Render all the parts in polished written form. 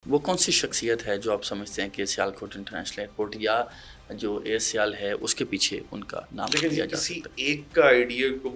وہ کون سی شخصیت ہے جو آپ سمجھتے ہیں کہ سیالکوٹ انٹرنیشنل ایئرپورٹ یا جو ایئر سیال ہے اس کے پیچھے ان کا نام دیا جا کسی سکتا ہے؟ ایک کا آئیڈیا کو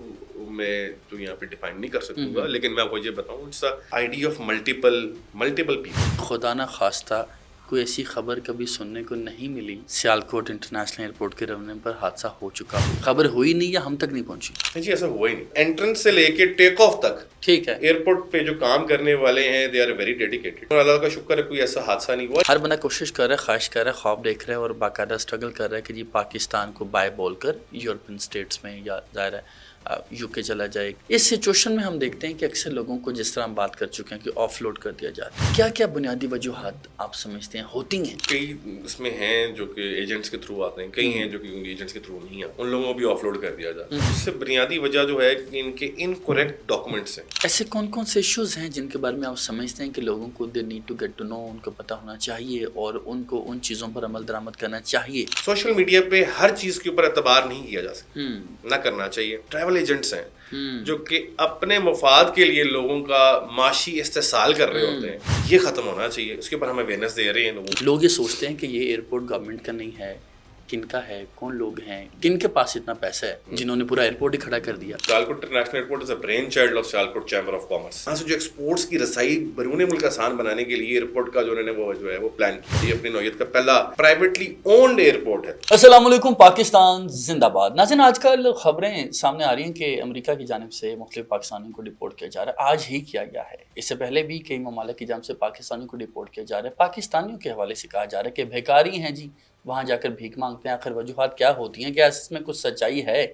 میں تو یہاں پہ ڈیفائن نہیں کر سکوں گا، لیکن میں آپ کو یہ بتاؤں it's idea of multiple people. خدا نہ خواستہ کوئی ایسی خبر کبھی سننے کو نہیں ملی سیالکوٹ انٹرنیشنل ایئرپورٹ کے رننے پر حادثہ ہو چکا ہو، خبر ہوئی نہیں یا ہم تک نہیں پہنچی؟ جی ایسا ہوا ہی نہیں. انٹرنس سے لے کے ٹیک آف تک ٹھیک ہے، ایئرپورٹ پہ جو کام کرنے والے ہیں دے آر ویری ڈیڈیکیٹڈ، اور اللہ کا شکر ہے کوئی ایسا حادثہ نہیں ہوا. ہر بندہ کوشش کر رہا ہے، خواہش کر رہا ہے، خواب دیکھ رہا ہے اور باقاعدہ اسٹرگل کر رہا ہے کہ جی پاکستان کو بائے بول کر یورپین اسٹیٹس میں یا ظاہر ہے یو کے چلا جائے. اس سچویشن میں ہم دیکھتے ہیں کہ اکثر لوگوں کو جس طرح ہم بات کر چکے ہیں کہ آف لوڈ کر دیا جاتا ہے. کیا کیا بنیادی وجوہات آپ سمجھتے ہیں ہوتی ہیں؟ کئی اس میں ہیں جو کہ ایجنٹس کے تھرو آتے ہیں، کئی ہیں جو کہ ایجنٹس کے تھرو نہیں آتے، ان لوگوں کو بھی آف لوڈ کر دیا جاتا ہے. اس سے بنیادی وجہ جو ہے کہ ان کے انکریکٹ ڈاکومنٹس ہیں. ایسے کون کون سے ایشوز ہیں جن کے بارے میں آپ سمجھتے ہیں کہ لوگوں کو they need to get to know, ان کو پتہ ہونا چاہیے اور ان کو ان چیزوں پر عمل درآمد کرنا چاہیے؟ سوشل میڈیا پہ ہر چیز کے اوپر اعتبار نہیں کیا جا سکتا، نہ کرنا چاہیے. ٹریول ایجنٹس ہیں جو کہ اپنے مفاد کے لیے لوگوں کا معاشی استحصال کر رہے ہوتے ہیں، یہ ختم ہونا چاہیے. اس کے اوپر ہم اویئرنیس دے رہے ہیں لوگوں کو. لوگ یہ سوچتے ہیں کہ یہ ایئرپورٹ گورنمنٹ کا نہیں ہے، کن کا ہے، کون لوگ ہیں، کن کے پاس اتنا پیسہ ہے جنہوں نے پورا ایئرپورٹ ہی کھڑا کر دیا. Sialkot international airport is a brain child of Sialkot chamber of commerce. یہاں سے جو ایکسپورٹس کی رسائی بیرون ملک آسان بنانے کے لیے ایئرپورٹ کا جو انہوں نے وہ جو ہے وہ پلان کیا. یہ اپنی نوعیت کا پہلا پرائیویٹلی اونڈ ایئرپورٹ ہے. السلام علیکم، پاکستان زندہ باد. ناظرین، آج کل خبریں سامنے آ رہی ہیں کہ امریکہ کی جانب سے مختلف پاکستانیوں کو ڈپورٹ کیا جا رہا ہے. آج ہی کیا گیا ہے. اس سے پہلے بھی کئی ممالک کی جانب سے پاکستانیوں کو ڈپورٹ کیا جا رہا ہے. پاکستانیوں کے حوالے سے کہا جا رہا ہے کہ بھیکاری ہیں جی، وہاں جا کر بھیک مانگتے ہیں. آخر وجوہات کیا ہوتی ہیں؟ کیا اس میں کچھ سچائی ہے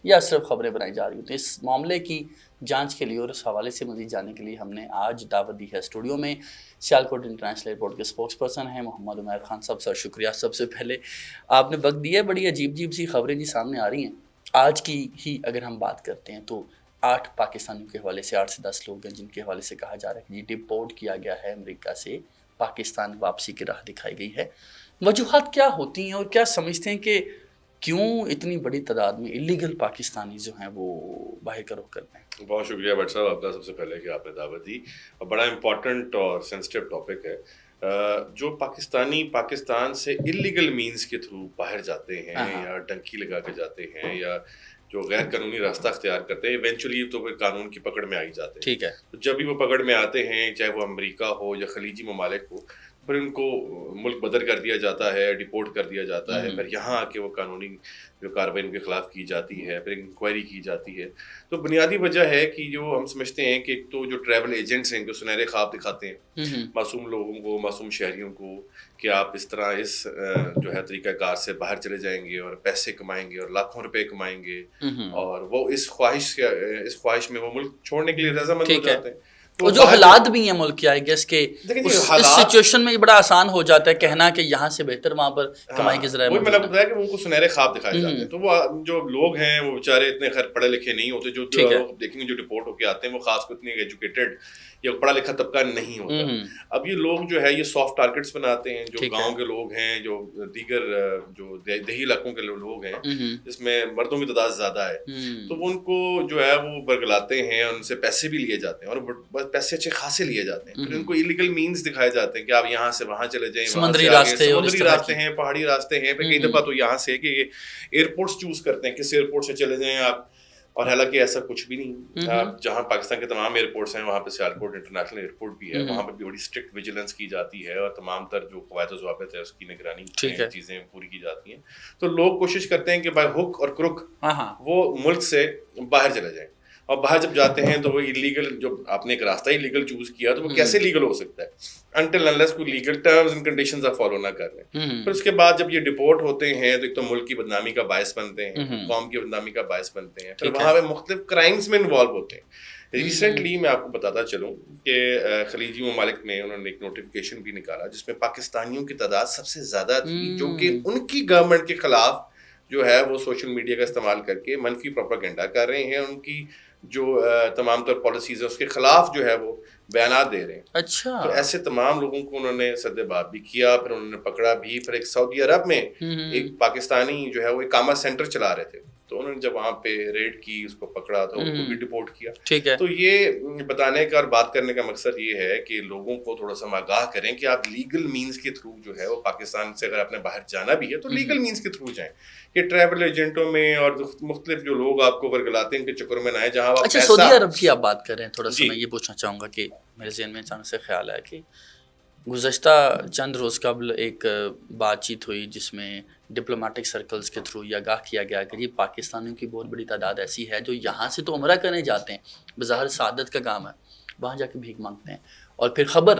یا صرف خبریں بنائی جا رہی ہوتی ہیں؟ اس معاملے کی جانچ کے لیے اور اس حوالے سے مزید جاننے کے لیے ہم نے آج دعوت دی ہے اسٹوڈیو میں سیالکوٹ انٹرنیشنل ایئرپورٹ کے اسپوکس پرسن ہیں محمد عمیر خان صاحب. سر شکریہ سب سے پہلے آپ نے وقت دیا ہے. بڑی عجیب سی خبریں جی سامنے آ رہی ہیں. آج کی ہی اگر ہم بات کرتے ہیں تو 8 پاکستانیوں کے حوالے سے 8 سے 10 لوگ ہیں جن کے حوالے سے کہا جا رہا ہے کہ جی ڈپورٹ کیا گیا ہے امریکہ سے، پاکستان واپسی کی راہ دکھائی گئی ہے. وجوہات کیا ہوتی ہیں اور کیا سمجھتے ہیں کہ کیوں اتنی بڑی تعداد میں الیگل پاکستانی جو ہیں وہ باہر کا رخ کرتے ہیں؟ بہت شکریہ بٹ صاحب آپ کا سب سے پہلے کہ آپ نے دعوت دی. اور بڑا امپورٹنٹ اور سینسٹیو ٹاپک ہے. جو پاکستانی پاکستان سے اللیگل مینز کے تھرو باہر جاتے ہیں یا ڈنکی لگا کے جاتے ہیں یا جو غیر قانونی راستہ اختیار کرتے ہیں، ایونچولی تو وہ قانون کی پکڑ میں آ ہی جاتے ہیں. ٹھیک ہے. تو جب بھی وہ پکڑ میں آتے ہیں، چاہے وہ امریکہ ہو یا خلیجی ممالک ہو، پھر ان کو ملک بدر کر دیا جاتا ہے، ڈپورٹ کر دیا جاتا ہے. پھر یہاں آ کے وہ قانونی جو کارروائی ان کے خلاف کی جاتی ہے، پھر انکوائری کی جاتی ہے. تو بنیادی وجہ ہے کہ جو ہم سمجھتے ہیں کہ ایک تو جو ٹریول ایجنٹس ہیں جو سنہرے خواب دکھاتے ہیں معصوم لوگوں کو، معصوم شہریوں کو، کہ آپ اس طرح اس جو ہے طریقہ کار سے باہر چلے جائیں گے اور پیسے کمائیں گے اور لاکھوں روپے کمائیں گے، اور وہ اس خواہش میں وہ ملک چھوڑنے کے لیے رضامند ہو جاتے ہیں. تو جو حالات بھی ہیں ملک کے آئی گیس کہ اس سچویشن میں بڑا آسان ہو جاتا ہے کہنا کہ یہاں سے بہتر وہاں پر کمائی کے ذرائع. وہی میں نے بتایا کہ ان کو سنہرے خواب دکھائے جاتے ہیں. تو وہ جو لوگ ہیں وہ بیچارے اتنے خیر پڑھے لکھے نہیں ہوتے. جو دیکھیں گے جو ڈپورٹ ہو کے آتے ہیں وہ خاص کو اتنے ایجوکیٹڈ یا پڑھا لکھا طبقہ نہیں ہوتا. اب یہ لوگ جو ہے یہ سافٹ ٹارگٹس بناتے ہیں، جو گاؤں کے لوگ ہیں، جو دیگر جو دیہی علاقوں کے لوگ ہیں جس میں مردوں کی تعداد زیادہ ہے، تو ان کو جو ہے وہ برگلاتے ہیں، ان سے پیسے بھی لیے جاتے ہیں اور پیسے اچھے خاصے لیے جاتے ہیں. پھر ان کو ایلیگل مینز دکھائے جاتے ہیں کہ آپ یہاں سے وہاں چلے جائیں، سمندری راستے ہیں، پہاڑی راستے ہیں. کئی دفعہ تو یہاں سے کہ ایئرپورٹس چوز کرتے ہیں کس ایئرپورٹ سے چلے جائیں آپ، اور حالانکہ ایسا کچھ بھی نہیں. جہاں پاکستان کے تمام ایئرپورٹس ہیں وہاں پہ سیالکوٹ انٹرنیشنل ایئرپورٹ بھی ہے، وہاں پہ بھی بڑی اسٹرکٹ ویجیلنس کی جاتی ہے اور تمام تر جو قواعد و ضوابط ہے اس کی نگرانی چیزیں پوری کی جاتی ہیں. تو لوگ کوشش کرتے ہیں کہ بائی ہک اور کرک وہ ملک سے باہر چلے جائیں. اور باہر جب جاتے ہیں تو وہ ایلیگل، جو آپ نے ایک راستہ ہی لیگل چوز کیا تو وہ کیسے لیگل ہو سکتا ہے انٹل انلیس کوئی لیگل ٹرمز اینڈ کنڈیشنز آپ فالو نہ کر لیں. پھر اس کے بعد جب یہ ڈپورٹ ہوتے ہیں تو ایک تو ملک کی بدنامی کا باعث بنتے ہیں، قوم کی بدنامی کا باعث بنتے ہیں، پھر وہاں پہ مختلف کرائمز میں انوالو ہوتے ہیں. ریسنٹلی میں آپ کو بتاتا چلوں کہ خلیجی ممالک میں انہوں نے ایک نوٹیفیکیشن بھی نکالا جس میں پاکستانیوں کی تعداد سب سے زیادہ تھی، جو کہ ان کی گورنمنٹ کے خلاف جو ہے وہ سوشل میڈیا کا استعمال کر کے منفی پروپیگنڈا کر رہے ہیں، ان کی جو تمام طور پالیسیز ہیں اس کے خلاف جو ہے وہ بیانات دے رہے ہیں. اچھا. تو ایسے تمام لوگوں کو انہوں نے سد باب بھی کیا، پھر انہوں نے پکڑا بھی. پھر ایک سعودی عرب میں ایک پاکستانی جو ہے وہ اقامہ سینٹر چلا رہے تھے تو انہوں نے جب وہاں پہ ریڈ کی, اس کو پکڑا تو ان کو بھی ڈپورٹ کیا. ٹھیک ہے. تو یہ بتانے کا اور بات کرنے کا مقصد یہ ہے کہ لوگوں کو تھوڑا سا آگاہ کریں کہ آپ لیگل مینس کے تھرو جو ہے وہ پاکستان سے اگر آپ نے باہر جانا بھی ہے تو لیگل مینس کے تھرو جائیں. یہ ٹریول ایجنٹوں میں اور مختلف جو لوگ آپ کو ورگلاتے ہیں ان کے چکر میں نہ آئے جہاں. اچھا, سعودی عرب کی آپ بات کریں تھوڑا سا, میں یہ پوچھنا چاہوں گا کہ میرے ذہن میں اچانک سے خیال ہے کہ گزشتہ چند روز قبل ایک بات چیت ہوئی جس میں ڈپلومیٹک سرکلز کے تھرو یہ آگاہ کیا گیا کہ یہ پاکستانیوں کی بہت بڑی تعداد ایسی ہے جو یہاں سے تو عمرہ کرنے جاتے ہیں, بظاہر سعادت کا کام ہے, وہاں جا کے بھیک مانگتے ہیں. اور پھر خبر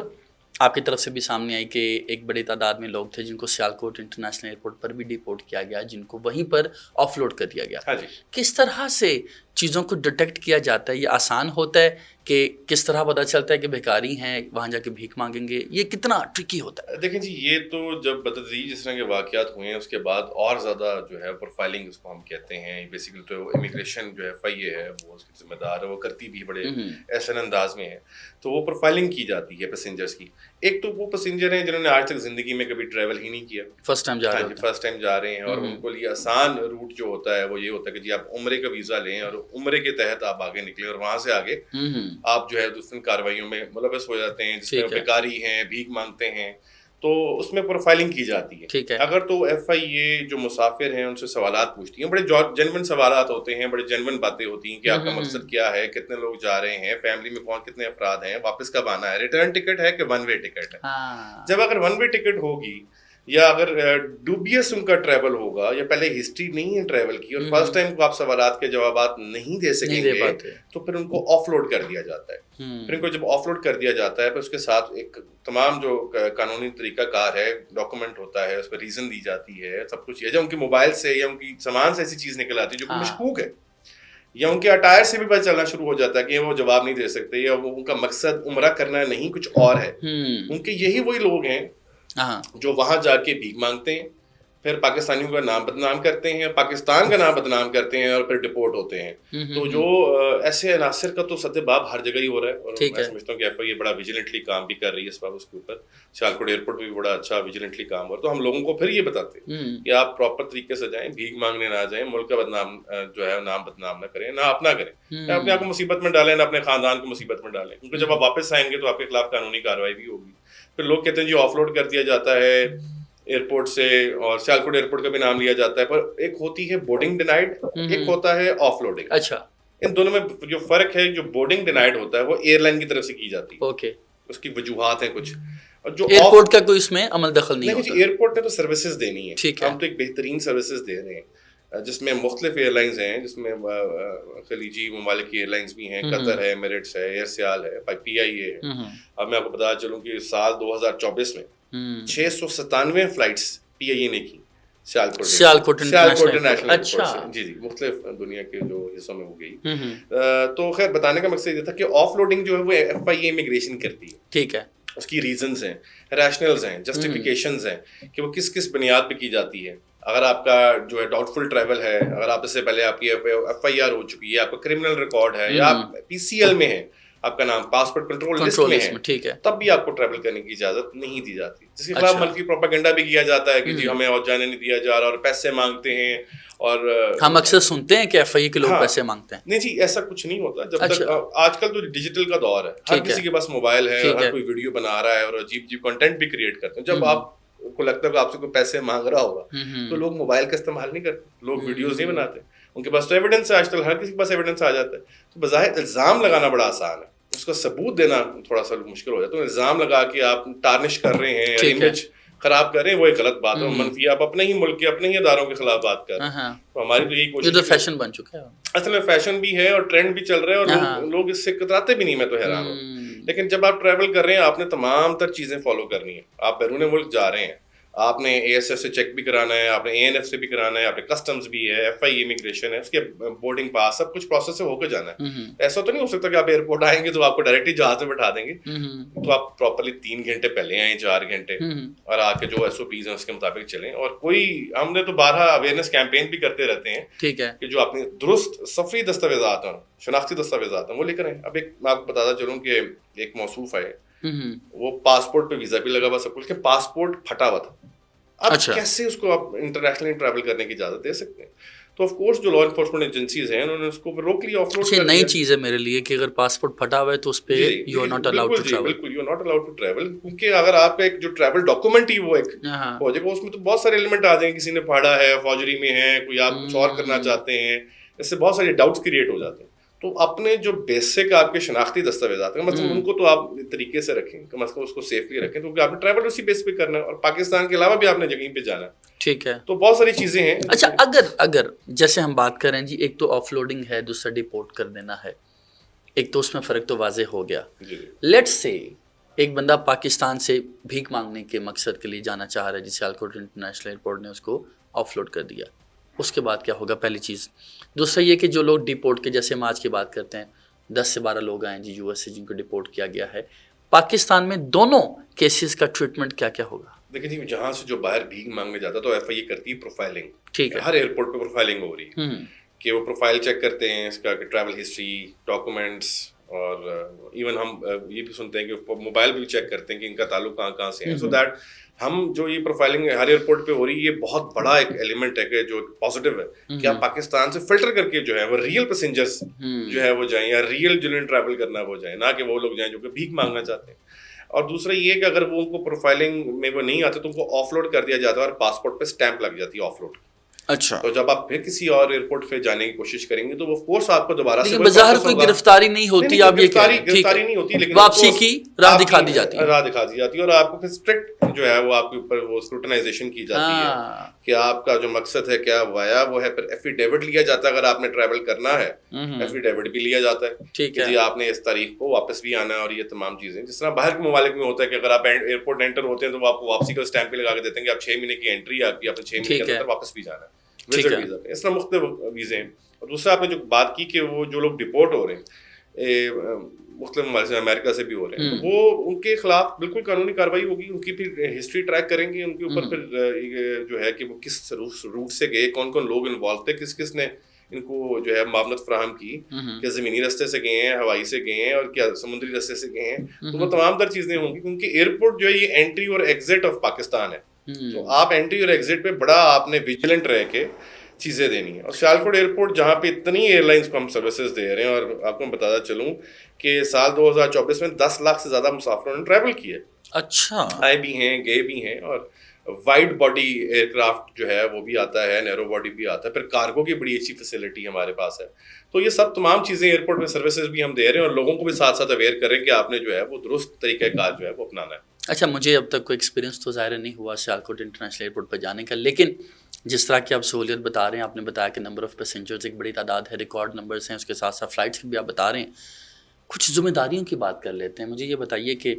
آپ کی طرف سے بھی سامنے آئی کہ ایک بڑی تعداد میں لوگ تھے جن کو سیالکوٹ انٹرنیشنل ایئرپورٹ پر بھی ڈیپورٹ کیا گیا, جن کو وہیں پر آف لوڈ کر دیا گیا. کس طرح سے چیزوں کو ڈیٹیکٹ کیا جاتا ہے؟ یہ آسان ہوتا ہے کہ کس طرح پتہ چلتا ہے کہ بھیکاری ہیں وہاں جا کے بھیک مانگیں گے؟ یہ کتنا ٹرکی ہوتا ہے؟ دیکھیں جی, یہ تو جب بتدریج جس طرح کے واقعات ہوئے ہیں اس کے بعد اور زیادہ جو ہے پروفائلنگ اس کو ہم کہتے ہیں, بیسیکلی تو امیگریشن جو ہے FIA ہے وہ اس کی ذمہ دار ہے, وہ کرتی بھی بڑے احسن انداز میں ہے. تو وہ پروفائلنگ کی جاتی ہے پیسنجرز کی. ایک تو وہ پیسنجر ہیں جنہوں نے آج تک زندگی میں کبھی ٹریول ہی نہیں کیا, فرسٹ ٹائم جا رہے ہیں, فرسٹ ٹائم جا رہے ہیں, اور ان کو لیے آسان روٹ جو ہوتا ہے وہ یہ ہوتا ہے کہ جی آپ عمرے کا ویزا لیں اور عمرے کے تحت آپ آگے نکلیں, اور وہاں سے آگے آپ جو ہے دوسری کارروائیوں میں ملوث ہو جاتے ہیں جس میں بیکاری ہیں, بھیک مانگتے ہیں. تو اس میں پروفائلنگ کی جاتی ہے. اگر تو FIA جو مسافر ہیں ان سے سوالات پوچھتی ہیں, بڑے جینون سوالات ہوتے ہیں, بڑے جینون باتیں ہوتی ہیں کہ آپ کا مقصد کیا ہے, کتنے لوگ جا رہے ہیں, فیملی میں کون کتنے افراد ہیں, واپس کب آنا ہے, ریٹرن ٹکٹ ہے کہ ون وے ٹکٹ ہے. جب اگر ون وے ٹکٹ ہوگی یا اگر ڈوبیس ان کا ٹریول ہوگا یا پہلے ہسٹری نہیں ہے ٹریول کی اور فرسٹ ٹائم کو آپ سوالات کے جوابات نہیں دے سکیں گے تو پھر ان کو آف لوڈ کر دیا جاتا ہے. پھر ان کو جب آف لوڈ کر دیا جاتا ہے پھر اس کے ساتھ ایک تمام جو قانونی طریقہ کار ہے, ڈاکومنٹ ہوتا ہے, اس پہ ریزن دی جاتی ہے, سب کچھ ہے. جب ان کے موبائل سے یا ان کی سامان سے ایسی چیز نکل آتی ہے جو کہ مشکوک ہے, یا ان کے اٹائر سے بھی پتہ چلنا شروع ہو جاتا ہے کہ وہ جواب نہیں دے سکتے, یا وہ ان کا مقصد عمرہ کرنا نہیں کچھ اور ہے, ان کے یہی وہی لوگ ہیں جو وہاں جا کے بھیک مانگتے ہیں, پھر پاکستانیوں کا نام بدنام کرتے ہیں, پاکستان کا نام بدنام کرتے ہیں اور پھر ڈپورٹ ہوتے ہیں. تو جو ایسے عناصر کا تو سد باب ہر جگہ ہی ہو رہا ہے, اور میں سمجھتا ہوں کہ FIA بڑا ویجیلنٹلی کام بھی کر رہی ہے اس بات اس کے اوپر. سیالکوٹ ایئرپورٹ بھی بڑا اچھا ویجیلنٹلی کام ہو رہا ہے. تو ہم لوگوں کو پھر یہ بتاتے ہیں کہ آپ پراپر طریقے سے جائیں, بھیک مانگنے نہ جائیں, ملک کا بدنام جو ہے نام بدنام نہ کریں, نہ اپنا کریں, نہ اپنے آپ کو مصیبت میں ڈالیں, نہ اپنے خاندان کو مصیبت میں ڈالیں, کیونکہ جب آپ واپس آئیں گے تو آپ کے خلاف قانونی کارروائی بھی ہوگی. پھر لوگ کہتے ہیں جی آف لوڈ کر دیا جاتا ہے ایئرپورٹ سے, اور سیالکوٹ ایئرپورٹ کا بھی نام لیا جاتا ہے, پر ایک ہوتی ہے بورڈنگ ڈینائڈ, ایک ہوتا ہے آف لوڈنگ. اچھا, ان دونوں میں جو فرق ہے, جو بورڈنگ ڈینائڈ ہوتا ہے وہ ایئر لائن کی طرف سے کی جاتی ہے, اوکے, اس کی وجوہات ہیں کچھ, اور جو ایئرپورٹ کا کوئی اس میں عمل دخل نہیں ہوتا. ایئرپورٹ نے تو سروسز دینی ہے, ہم تو ایک بہترین سروسز دے رہے ہیں جس میں مختلف ایئر لائنز ہیں, جس میں خلیجی ممالک کی ایئر لائنز بھی ہیں, قطر ہے, ایمریٹس ہے, ایئر سیال ہے, PIA ہے. اب میں آپ کو بتا چلوں کہ سال 2024 میں 697 فلائٹس PIA نے کی سیالکوٹ انٹرنیشنل ایئرپورٹ سے. جی مختلف دنیا کے جو حصوں میں وہ گئی. تو خیر بتانے کا مقصد یہ تھا کہ آف لوڈنگ جو ہے وہ FIA امیگریشن کرتی ہے. ٹھیک ہے, اس کی ریزنز ہیں, ریشنلز ہیں, جسٹیفیکیشنز ہیں کہ وہ کس کس بنیاد پہ کی جاتی ہے. اگر آپ کا جو ہے ڈاؤٹ فل ٹریول ہے, اگر آپ اس سے پہلے آپ کی FIR ہو چکی ہے, آپ کا کرمنل ریکارڈ ہے, یا آپ PCL میں ہیں, آپ کا نام پاسپورٹ کنٹرول لسٹ میں ہے, تب بھی آپ کو ٹریول کرنے کی اجازت نہیں دی جاتی. جس کے خلاف منفی پروپیگنڈا بھی کیا جاتا ہے کہ جی ہمیں اور جانے نہیں دیا جا رہا, اور پیسے مانگتے ہیں, اور ہم اکثر سنتے ہیں کہ FIA کے لوگ پیسے مانگتے ہیں. نہیں جی, ایسا کچھ نہیں ہوتا. جب تک آج کل تو ڈیجیٹل کا دور ہے, ہر کسی کے پاس موبائل ہے, ہر کوئی ویڈیو بنا رہا ہے اور عجیب کنٹینٹ بھی کریٹ کرتے ہیں. جب آپ کو لگتا ہے کہ آپ سے کوئی پیسے مانگ رہا ہوگا تو لوگ موبائل کا استعمال نہیں کرتے, لوگ ویڈیوز نہیں بناتے, ان کے پاس تو ایویڈنس ہے. آج کل ہر کسی کے پاس ایویڈنس آ جاتا ہے. تو بظاہر الزام لگانا بڑا آسان ہے, اس کا ثبوت دینا تھوڑا سا مشکل ہو جاتا ہے. تو الزام لگا کے آپ ٹارنش کر رہے ہیں, امیج خراب کر رہے ہیں, وہ ایک غلط بات ہے. منفی آپ اپنے ہی ملک کے اپنے ہی اداروں کے خلاف بات کر رہے ہیں. تو ہماری تو یہی کوشش ہے, فیشن بن چکا ہے, اصل میں فیشن بھی ہے اور ٹرینڈ بھی چل رہا ہے, اور لوگ اس سے کتراتے بھی نہیں. میں تو حیران ہوں. لیکن جب آپ ٹریول کر رہے ہیں آپ نے تمام تر چیزیں فالو کرنی ہے. آپ بیرون ملک جا رہے ہیں, آپ نے ASF سے چیک بھی کرانا ہے, آپ نے ANF سے بھی کرانا ہے, آپ نے کسٹمز بھی ہے, FIA امیگریشن ہے, اس کے بورڈنگ پاس سب کچھ پروسیس سے ہو کے جانا ہے. ایسا تو نہیں ہو سکتا کہ آپ ایئرپورٹ آئیں گے تو آپ کو ڈائریکٹلی جہاز میں بٹھا دیں گے. تو آپ پراپرلی 3 گھنٹے پہلے آئیں, 4 گھنٹے, اور آ کے جو SOPs ہیں اس کے مطابق چلیں. اور کوئی ہم نے تو 12 اویئرنیس کیمپین بھی کرتے رہتے ہیں, ٹھیک ہے, کہ جو اپنے درست سفری دستاویزات ہیں, شناختی دستاویزات ہیں, وہ لے کر آئیں. اب ایک میں آپ کو بتاتا چلوں کہ ایک موصوف ہے, وہ پاسپورٹ پہ ویزا بھی لگا ہوا سب کچھ, کہ پاسپورٹ پھٹا ہوا تھا. اب کیسے اس کو آپ انٹرنیشنلی ٹریول کرنے کی اجازت دے سکتے ہیں؟ تو آف کورس جو لا انفورسمنٹ ایجنسیز ہیں انہوں نے اس کو روک لیا, آف لوڈ کر دیا. نئی چیز ہے میرے لیے کہ اگر پاسپورٹ پھٹا ہوا ہے تو اس پہ you are not allowed to travel. بالکل you are not allowed to travel, کیونکہ اگر آپ کا ایک جو ٹریول ڈاکومنٹ ہی وہ ایک ہو جائے گا, اس میں تو بہت سارے ایلیمنٹ آ جائیں گے, کسی نے پھاڑا ہے, فوجری میں ہے, کوئی آپ کچھ اور کرنا چاہتے ہیں, اس سے بہت سارے ڈاؤٹس کریٹ ہو جاتے ہیں. تو اپنے جو بیسک آپ کے شناختی دستاویزات ہیں مثلاً ان کو تو آپ طریقے سے رکھیں, کم از کم اس کو سیفلی رکھیں, کیونکہ آپ نے ٹریول اسی بیس پہ کرنا ہے اور پاکستان کے علاوہ بھی آپ نے جگہیں پہ جانا ہے. ٹھیک ہے, تو بہت ساری چیزیں ہیں. اچھا اگر جیسے ہم بات کریں جی, ایک تو آف لوڈنگ ہے, دوسرا ڈیپورٹ کر دینا ہے, ایک تو اس میں فرق تو واضح ہو گیا. لیٹس سے ایک بندہ پاکستان سے بھیک مانگنے کے مقصد کے لیے جانا چاہ رہا ہے, جس سیالکوٹ انٹرنیشنل ایئرپورٹ نے اس کو آف لوڈ کر دیا, اس کے بعد کیا ہوگا؟ پہلی چیز. دوسرا یہ کہ جو لوگ ڈیپورٹ کے, جیسے ہم آج کی بات کرتے ہیں 10 سے 12 لوگ آئے جی یو ایس سے جن کو ڈیپورٹ کیا گیا ہے, پاکستان میں دونوں کیسز کا ٹریٹمنٹ کیا کیا ہوگا؟ دیکھیں جی, جہاں سے جو باہر بھیگ مانگنے جاتا تو ایف آئی اے کرتی ہے پروفائلنگ. ٹھیک ہے, ہر ایئرپورٹ پہ پروفائلنگ ہو رہی ہے کہ وہ پروفائل چیک کرتے ہیں اس کا, کہ ٹریول ہسٹری, ڈاکومنٹس, اور ایون ہم یہ بھی سنتے ہیں کہ موبائل بھی چیک کرتے ہیں کہ ان کا تعلق کہاں کہاں سے ہے. سو دیٹ ہم جو یہ پروفائلنگ ہر ایئرپورٹ پہ ہو رہی ہے, یہ بہت بڑا ایک ایلیمنٹ ہے کہ جو پازیٹیو ہے کہ آپ پاکستان سے فلٹر کر کے جو ہے وہ ریئل پیسنجرس جو ہے وہ جائیں, یا ریئل جنہیں ٹریول کرنا وہ جائیں, نہ کہ وہ لوگ جائیں جو کہ بھیک مانگنا چاہتے ہیں. اور دوسرا یہ کہ اگر وہ ان کو پروفائلنگ میں وہ نہیں آتے تو ان کو آف لوڈ کر دیا جاتا ہے اور پاسپورٹ پہ اسٹیمپ لگ جاتی ہے آف لوڈ. اچھا, تو جب آپ پھر کسی اور ایئرپورٹ پہ جانے کی کوشش کریں گے تو وہ کورس آپ کو دوبارہ سے بظاہر کوئی گرفتاری نہیں ہوتی, آپ یہ گرفتاری نہیں ہوتی, لیکن واپسی کی راہ دکھا دی جاتی ہے اور آپ کو پھر اسٹرکٹ جو ہے وہ آپ کے اوپر وہ اسکروٹنائزیشن کی جاتی ہے کہ آپ کا جو مقصد ہے کیا وایا وہ ہے. پھر ایفیڈیوٹ لیا جاتا ہے, اگر آپ نے ٹریول کرنا ہے ایفیڈیوٹ بھی لیا جاتا ہے کہ جی آپ نے اس تاریخ کو واپس بھی آنا ہے, اور یہ تمام چیزیں جس طرح باہر کے ممالک میں ہوتا ہے کہ اگر آپ ایئرپورٹ انٹر ہوتے ہیں تو وہ آپ کو واپسی کا اسٹیمپ بھی لگا کے دیتے ہیں کہ آپ 6 مہینے کی انٹری ہے آپ کی, آپ نے 6 مہینے کے اندر واپس بھی جانا ہے, وزٹ ویزا پہ. اس طرح مختلف ویزے ہیں. اور دوسرا آپ نے جو بات کی کہ وہ جو لوگ ڈپورٹ ہو رہے ہیں مختلف ممالک سے, امریکہ سے بھی ہو رہے ہیں, وہ ان کے خلاف بالکل قانونی کارروائی ہوگی. ان کی پھر ہسٹری ٹریک کریں گے, ان کے اوپر پھر جو ہے کہ وہ کس روٹ سے گئے, کون کون لوگ انوالو تھے, کس کس نے ان کو جو ہے معاونت فراہم کی, کہ زمینی راستے سے گئے ہیں, ہوائی سے گئے ہیں, اور کیا سمندری راستے سے گئے ہیں. تو وہ تمام تر چیزیں ہوں گی, کیونکہ ایئرپورٹ جو ہے یہ انٹری اور ایگزٹ آف پاکستان ہے. تو آپ انٹری اور ایگزٹ پہ بڑا آپ نے ویجیلنٹ رہ کے چیزیں دینی ہے. اور سیالکوٹ ایئرپورٹ جہاں پہ اتنی ایئر لائنس کو ہم سروسز دے رہے ہیں, اور آپ کو میں بتاتا چلوں کہ سال 2024 میں 10 لاکھ سے زیادہ مسافروں نے ٹریول کیا ہے. اچھا, آئے بھی ہیں, گئے بھی ہیں. اور وائڈ باڈی ایئر کرافٹ جو ہے وہ بھی آتا ہے, نیرو باڈی بھی آتا ہے, پھر کارگو کی بڑی اچھی فیسلٹی ہمارے پاس ہے. تو یہ سب تمام چیزیں ایئرپورٹ میں سروسز بھی ہم دے رہے ہیں, اور لوگوں کو بھی ساتھ ساتھ اویئر کریں کہ آپ نے جو ہے وہ درست طریقہ کار جو ہے وہ اپنانا ہے. اچھا, مجھے اب تک کوئی ایکسپیرینس تو ظاہر نہیں ہوا سیالکوٹ انٹرنیشنل ایئرپورٹ پہ جانے کا, لیکن جس طرح کی آپ سہولیت بتا رہے ہیں, آپ نے بتایا کہ نمبر آف پیسنجرز ایک بڑی تعداد ہے, ریکارڈ نمبرز ہیں, اس کے ساتھ ساتھ فلائٹس کی بھی آپ بتا رہے ہیں. کچھ ذمہ داریوں کی بات کر لیتے ہیں. مجھے یہ بتائیے کہ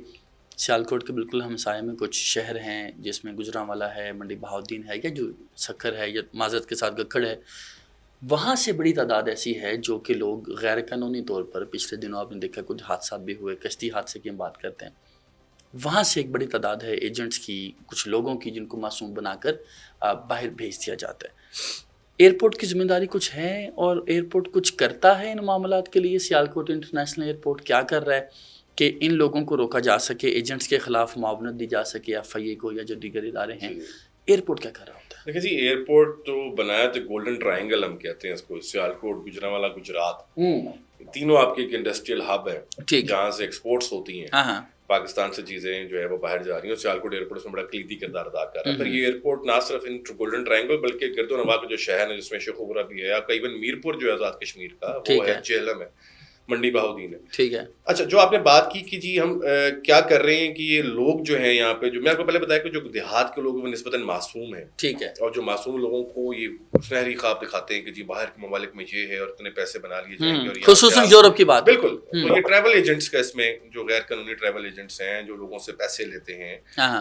سیالکوٹ کے بالکل ہمسائے میں کچھ شہر ہیں جس میں گجرانوالا ہے, منڈی بہاؤدین ہے, یا جو سکھر ہے, یا معذرت کے ساتھ گکھڑ ہے, وہاں سے بڑی تعداد ایسی ہے جو کہ لوگ غیر قانونی طور پر, پچھلے دنوں آپ نے دیکھا کچھ حادثات بھی ہوئے, کشتی حادثے کی ہم بات کرتے ہیں, وہاں سے ایک بڑی تعداد ہے ایجنٹس کی, کچھ لوگوں کی, جن کو معصوم بنا کر باہر بھیج دیا جاتا ہے. ایئرپورٹ کی ذمہ داری کچھ ہے, اور ایئرپورٹ کچھ کرتا ہے ان معاملات کے لیے؟ سیالکوٹ انٹرنیشنل ایئرپورٹ کیا کر رہا ہے کہ ان لوگوں کو روکا جا سکے, ایجنٹس کے خلاف معاونت دی جا سکے, ایف آئی اے کو یا جو دیگر ادارے ہیں؟ ایئرپورٹ کیا کر رہا ہوتا ہے؟ دیکھیں جی, ایئرپورٹ تو بنایا تو گولڈن ٹرائنگل ہم کہتے ہیں اس کو, سیالکوٹ, گجرانوالا, گجرات, تینوں آپ کی ایک انڈسٹریل ہب ہے جہاں سے ایکسپورٹس ہوتی ہیں. پاکستان سے چیزیں جو ہے وہ باہر جا رہی ہیں, اور سیالکوٹ ایئرپورٹ میں بڑا کلیدی کردار ادا کر رہا ہے. پھر یہ ایئرپورٹ نہ صرف ان گولڈن ٹرائنگل بلکہ گرد و نواح کا جو شہر ہے جس میں شیخ اوبرا بھی ہے, آپ کا ایون میرپور جو ہے آزاد کشمیر کا وہ ہے, جہلم ہے, منڈی بہاؤدین ہے. ٹھیک ہے. اچھا, جو آپ نے بات کی کہ جی ہم کیا کر رہے ہیں کہ یہ لوگ جو ہیں یہاں پہ, جو میں آپ کو پہلے بتایا کہ جو دیہات کے لوگ ہیں وہ نسبتاً معصوم ہیں. ٹھیک ہے. اور جو معصوم لوگوں کو یہ سنہری خواب دکھاتے ہیں کہ جی باہر کے ممالک میں یہ ہے اور اتنے پیسے بنا لیے جائیں گے, اور خصوصاً یورپ کی بات. بالکل. تو یہ ٹریول ایجنٹس کا, اس میں جو غیر قانونی ٹریول ایجنٹس ہیں جو لوگوں سے پیسے لیتے ہیں,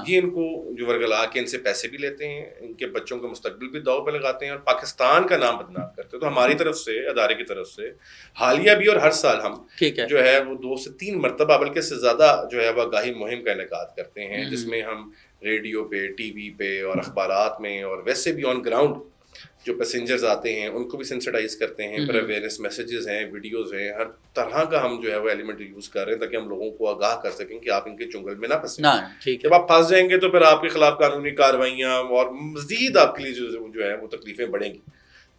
یہ ان کو جو ورگلا کے ان سے پیسے بھی لیتے ہیں, ان کے بچوں کے مستقبل بھی داؤ پہ لگاتے ہیں, اور پاکستان کا نام بدنام کرتے ہیں. تو ہماری طرف سے, ادارے کی طرف سے حالیہ بھی اور ہر سال ہم جو ہے وہ 2 سے 3 مرتبہ بلکہ سے زیادہ جو ہے وہ آگاہی مہم کا انعقاد کرتے ہیں, جس میں ہم ریڈیو پہ, ٹی وی پہ اور اخبارات میں, اور ویسے بھی آن گراؤنڈ جو پیسنجرز آتے ہیں ان کو بھی سینسٹائز کرتے ہیں. پھر اویئرنیس میسیجز ہیں, ویڈیوز ہیں, ہر طرح کا ہم جو ہے وہ ایلیمنٹ یوز کر رہے ہیں تاکہ ہم لوگوں کو آگاہ کر سکیں کہ آپ ان کے چنگل میں نہ پھنسیں. جب آپ پھنس جائیں گے تو پھر آپ کے خلاف قانونی کارروائیاں اور مزید آپ کے لیے جو ہے وہ تکلیفیں بڑھیں گی.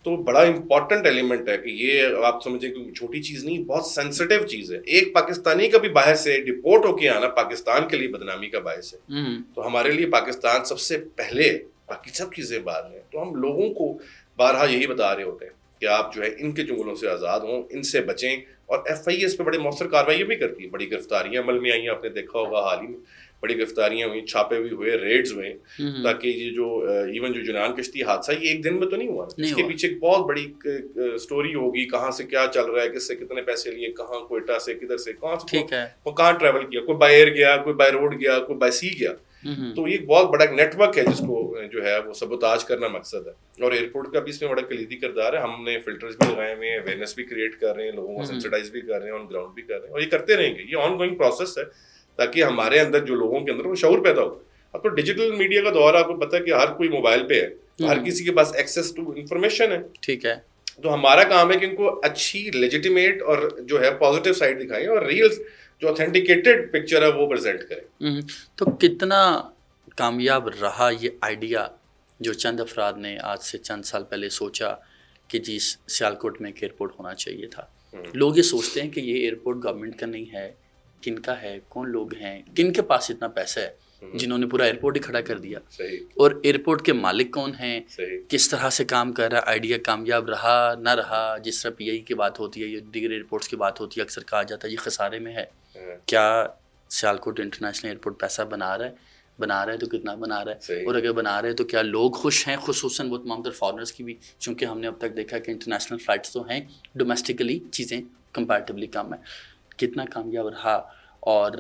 تو بڑا امپورٹنٹ ایلیمنٹ ہے کہ یہ آپ سمجھیں کہ چھوٹی چیز نہیں, بہت سینسٹیو چیز ہے. ایک پاکستانی کا بھی باہر سے ڈپورٹ ہو کے آنا پاکستان کے لیے بدنامی کا باعث ہے. تو ہمارے لیے پاکستان سب سے پہلے, باقی سب چیزیں بعد میں. تو ہم لوگوں کو بارہا یہی بتا رہے ہوتے ہیں کہ آپ جو ہے ان کے چنگلوں سے آزاد ہوں, ان سے بچیں. اور ایف آئی اے اس پہ بڑے مؤثر کارروائیاں بھی کرتی ہے. بڑی گرفتاریاں عمل میں آئی ہیں, آپ نے دیکھا ہوگا حال ہی میں بڑی گرفتاریاں ہوئی, چھاپے بھی ہوئے, ریڈز ہوئے, تاکہ یہ جو ایون جو جنان کشتی حادثہ یہ ایک دن میں تو نہیں ہوا, اس کے پیچھے ایک بہت بڑی سٹوری ہوگی, کہاں سے کیا چل رہا ہے, کس سے کتنے پیسے لیے, کہاں کوئٹہ سے کدھر سے کہاں ٹریول کیا, کوئی بائی ایئر گیا, کوئی بائی روڈ گیا, کوئی بائی سی گیا. تو یہ بہت بڑا نیٹ ورک ہے جس کو جو ہے وہ سبوتاج کرنا مقصد ہے. اور ایئرپورٹ کا بھی اس میں بڑا کلیدی کردار ہے. ہم نے فلٹرز بھی لگائے ہوئے ہیں, اویئرنیس بھی کریٹ کر رہے ہیں, لوگوں کو سینسٹائز بھی کر رہے ہیں, آن گراؤنڈ بھی کر رہے ہیں, اور یہ کرتے رہیں گے. یہ آن گوئنگ پروسیس ہے تاکہ ہمارے اندر جو لوگوں کے اندر وہ شعور پیدا ہو. اب تو ڈیجیٹل میڈیا کا دور ہے, آپ کو پتہ ہے کہ ہر کوئی موبائل پہ ہے, ہر کسی کے پاس ایکسیس ٹو انفارمیشن ہے. ٹھیک ہے, تو ہمارا کام ہے کہ ان کو اچھی لیجیٹیمیٹ اور جو ہے پازیٹیو سائڈ دکھائیں, اور ریئل جو اوتھینٹیکیٹڈ پکچر ہے وہ پریزنٹ کریں. تو کتنا کامیاب رہا یہ آئیڈیا جو چند افراد نے آج سے چند سال پہلے سوچا کہ جی سیالکوٹ میں ایک ایئرپورٹ ہونا چاہیے تھا؟ لوگ یہ سوچتے ہیں کہ یہ ایئرپورٹ گورنمنٹ کا نہیں ہے, کن کا ہے, کون لوگ ہیں, کن کے پاس اتنا پیسہ ہے جنہوں نے پورا ایئرپورٹ ہی کھڑا کر دیا, اور ایئرپورٹ کے مالک کون ہیں, کس طرح سے کام کر رہا ہے, آئیڈیا کامیاب رہا نہ رہا. جس طرح پی آئی کی بات ہوتی ہے یا دیگر ایئرپورٹس کی بات ہوتی ہے, اکثر کہا جاتا ہے یہ خسارے میں ہے. کیا سیالکوٹ انٹرنیشنل ایئرپورٹ پیسہ بنا رہا ہے تو کتنا بنا رہا ہے, اور اگر بنا رہے ہیں تو کیا لوگ خوش ہیں, خصوصاً وہ تمام تر فارنرز کی بھی, چونکہ ہم نے اب تک دیکھا کہ انٹرنیشنل فلائٹس تو ہیں, ڈومیسٹکلی چیزیں کمپیریٹیولی کم ہیں. کتنا کامیاب رہا اور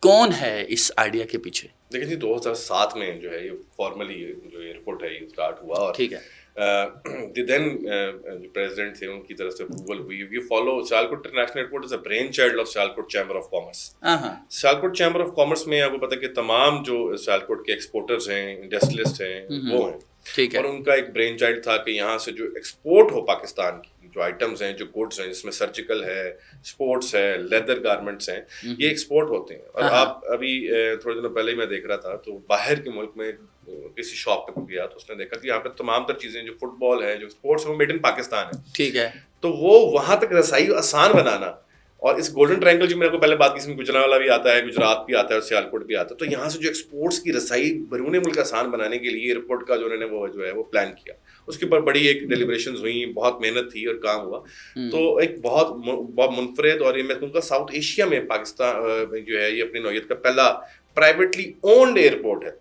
کون ہے اس آئیڈیا کے پیچھے؟ دیکھیں جی 2007 میں جو ہے یہ فارملی جو ایئرپورٹ ہے یہ اسٹارٹ ہوا, اور ٹھیک ہے, دین جو پریزیڈنٹ تھے ان کی طرف سے اپروول ہوئی. You follow Sialkot international airport is a brain child of Sialkot chamber of commerce. Sialkot chamber of commerce میں آپ کو پتہ ہے کہ تمام جو سیالکوٹ کے ایکسپورٹرز ہیں, انڈسٹریلسٹ ہیں, وہ ہیں. ٹھیک ہے, اور ان کا ایک برین چائلڈ تھا کہ یہاں سے جو ایکسپورٹ ہو پاکستان کی جو آئٹمز ہیں, جو گڈس ہیں, جس میں سرجیکل ہے, اسپورٹس ہے, لیدر گارمنٹس ہیں, یہ ایکسپورٹ ہوتے ہیں. اور آپ ابھی تھوڑے دنوں پہلے میں دیکھ رہا تھا تو باہر کے ملک میں کسی شاپ پہ گیا تو اس نے دیکھا کہ یہاں پہ تمام تر چیزیں جو فٹ بال ہے, جو اسپورٹس ہے, وہ میڈ ان پاکستان ہے. ٹھیک ہے, تو وہ وہاں تک رسائی آسان بنانا, اور اس گولڈن ٹرائنگل جو میرے کو پہلے بات کی, اس میں گجرانوالہ بھی آتا ہے, گجرات بھی آتا ہے, اور سیالکوٹ بھی آتا ہے. تو یہاں سے جو ایکسپورٹس کی رسائی بیرون ملک آسان بنانے کے لیے ایئرپورٹ کا جو انہوں نے وہ جو ہے وہ پلان کیا. اس کے اوپر بڑی ایک ڈیلیبریشنز ہوئیں, بہت محنت تھی اور کام ہوا. تو ایک بہت منفرد, اور یہ میں کہوں گا ساؤتھ ایشیا میں پاکستان جو ہے یہ اپنی نوعیت کا پہلا پرائیویٹلی اونڈ ایئرپورٹ ہے.